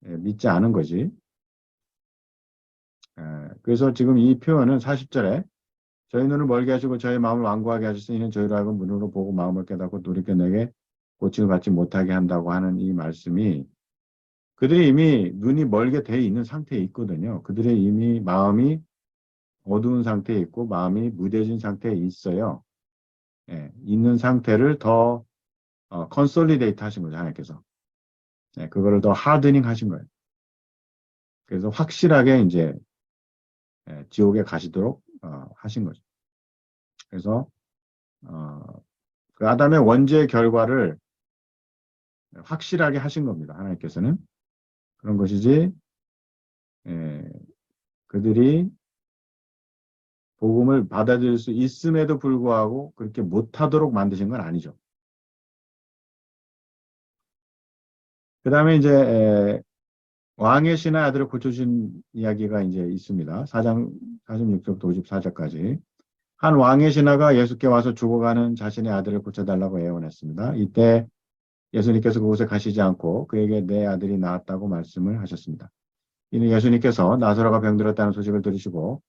믿지 않은 거지. 그래서 지금 이 표현은 40절에 저희 눈을 멀게 하시고 저희 마음을 완고하게 하실 이는 저희로 하여금 눈으로 보고 마음을 깨닫고 돌이켜 내게 고침을 받지 못하게 한다고 하는 이 말씀이 그들이 이미 눈이 멀게 돼 있는 상태에 있거든요. 그들의 이미 마음이 어두운 상태에 있고 마음이 무뎌진 상태에 있어요. 있는 상태를 더 컨솔리데이트 하신 거죠, 하나님께서. 그거를 더 하드닝 하신 거예요. 그래서 확실하게 이제 지옥에 가시도록 하신 거죠. 그래서 그 아담의 원죄 결과를 확실하게 하신 겁니다. 하나님께서는. 그런 것이지 그들이 복음을 받아들일 수 있음에도 불구하고 그렇게 못하도록 만드신 건 아니죠. 그 다음에 이제 왕의 신의 아들을 고쳐준 이야기가 이제 있습니다. 4장 46절부터 54절까지. 한 왕의 신하가 예수께 와서 죽어가는 자신의 아들을 고쳐달라고 애원했습니다. 이때 예수님께서 그곳에 가시지 않고 그에게 내 아들이 나았다고 말씀을 하셨습니다. 이는 예수님께서 나사로가 병들었다는 소식을 들으시고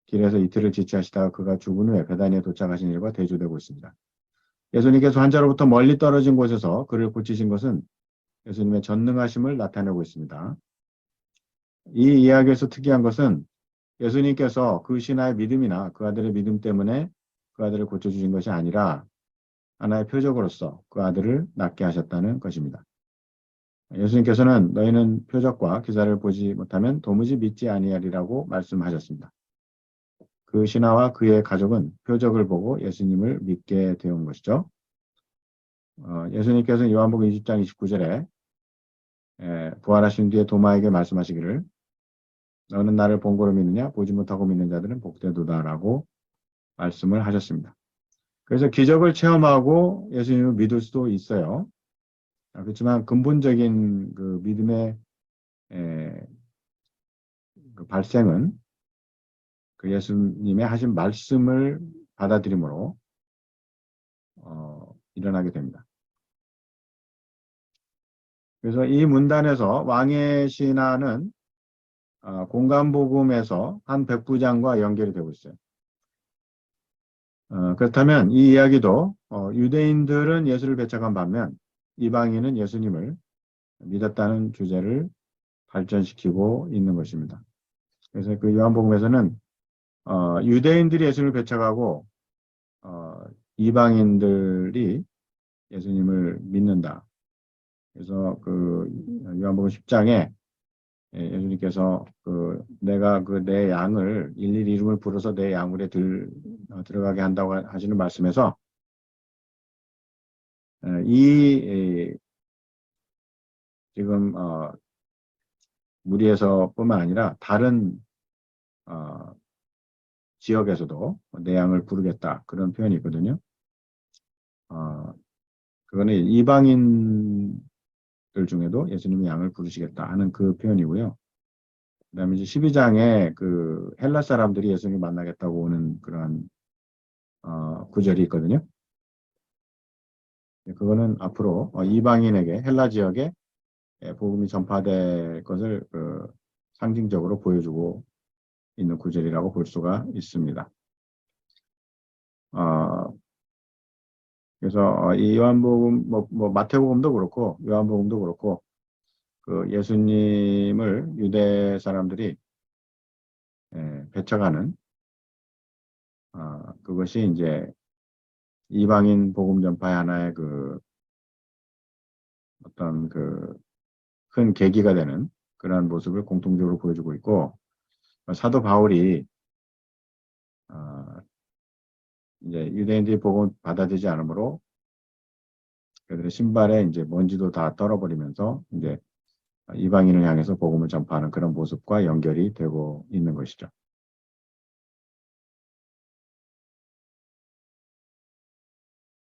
길에서 이틀을 지체하시다가 그가 죽은 후에 베다니에 도착하신 일과 대조되고 있습니다. 예수님께서 환자로부터 멀리 떨어진 곳에서 그를 고치신 것은 예수님의 전능하심을 나타내고 있습니다. 이 이야기에서 특이한 것은 예수님께서 그 신하의 믿음이나 그 아들의 믿음 때문에 그 아들을 고쳐주신 것이 아니라 하나의 표적으로서 그 아들을 낫게 하셨다는 것입니다. 예수님께서는 너희는 표적과 기사를 보지 못하면 도무지 믿지 아니하리라고 말씀하셨습니다. 그 신하와 그의 가족은 표적을 보고 예수님을 믿게 되온 것이죠. 예수님께서는 요한복음 20장 29절에 부활하신 뒤에 도마에게 말씀하시기를 너는 나를 본 거로 믿느냐? 보지 못하고 믿는 자들은 복되도다라고 말씀을 하셨습니다. 그래서 기적을 체험하고 예수님을 믿을 수도 있어요. 그렇지만 근본적인 그 믿음의 그 발생은 그 예수님의 하신 말씀을 받아들임으로 일어나게 됩니다. 그래서 이 문단에서 왕의 신하는 공간복음에서 한 백부장과 연결이 되고 있어요. 그렇다면 이 이야기도 유대인들은 예수를 배척한 반면 이방인은 예수님을 믿었다는 주제를 발전시키고 있는 것입니다. 그래서 그 요한복음에서는 유대인들이 예수님을 배척하고 이방인들이 예수님을 믿는다. 그래서 그 요한복음 10장에 예수님께서 내가 내 양을 일일이 이름을 부르서 내 양물에 들어가게 한다고 하시는 말씀에서 지금 무리에서뿐만 아니라 다른 지역에서도 내 양을 부르겠다 그런 표현이 있거든요. 그거는 이방인들 중에도 예수님이 양을 부르시겠다 하는 그 표현이고요. 그다음에 이제 12장에 그 헬라 사람들이 예수님을 만나겠다고 오는 그런 구절이 있거든요. 그거는 앞으로 이방인에게 헬라 지역에 복음이 전파될 것을 상징적으로 보여주고 있는 구절이라고 볼 수가 있습니다. 그래서 이 요한복음, 마태복음도 그렇고 요한복음도 그렇고 그 예수님을 유대 사람들이 배척하는 그것이 이제 이방인 복음 전파의 하나의 어떤 큰 계기가 되는 그러한 모습을 공통적으로 보여주고 있고 사도 바울이 이제 유대인들이 복음 받아들이지 않으므로 그들의 신발에 이제 먼지도 다 떨어버리면서 이제 이방인을 향해서 복음을 전파하는 그런 모습과 연결이 되고 있는 것이죠.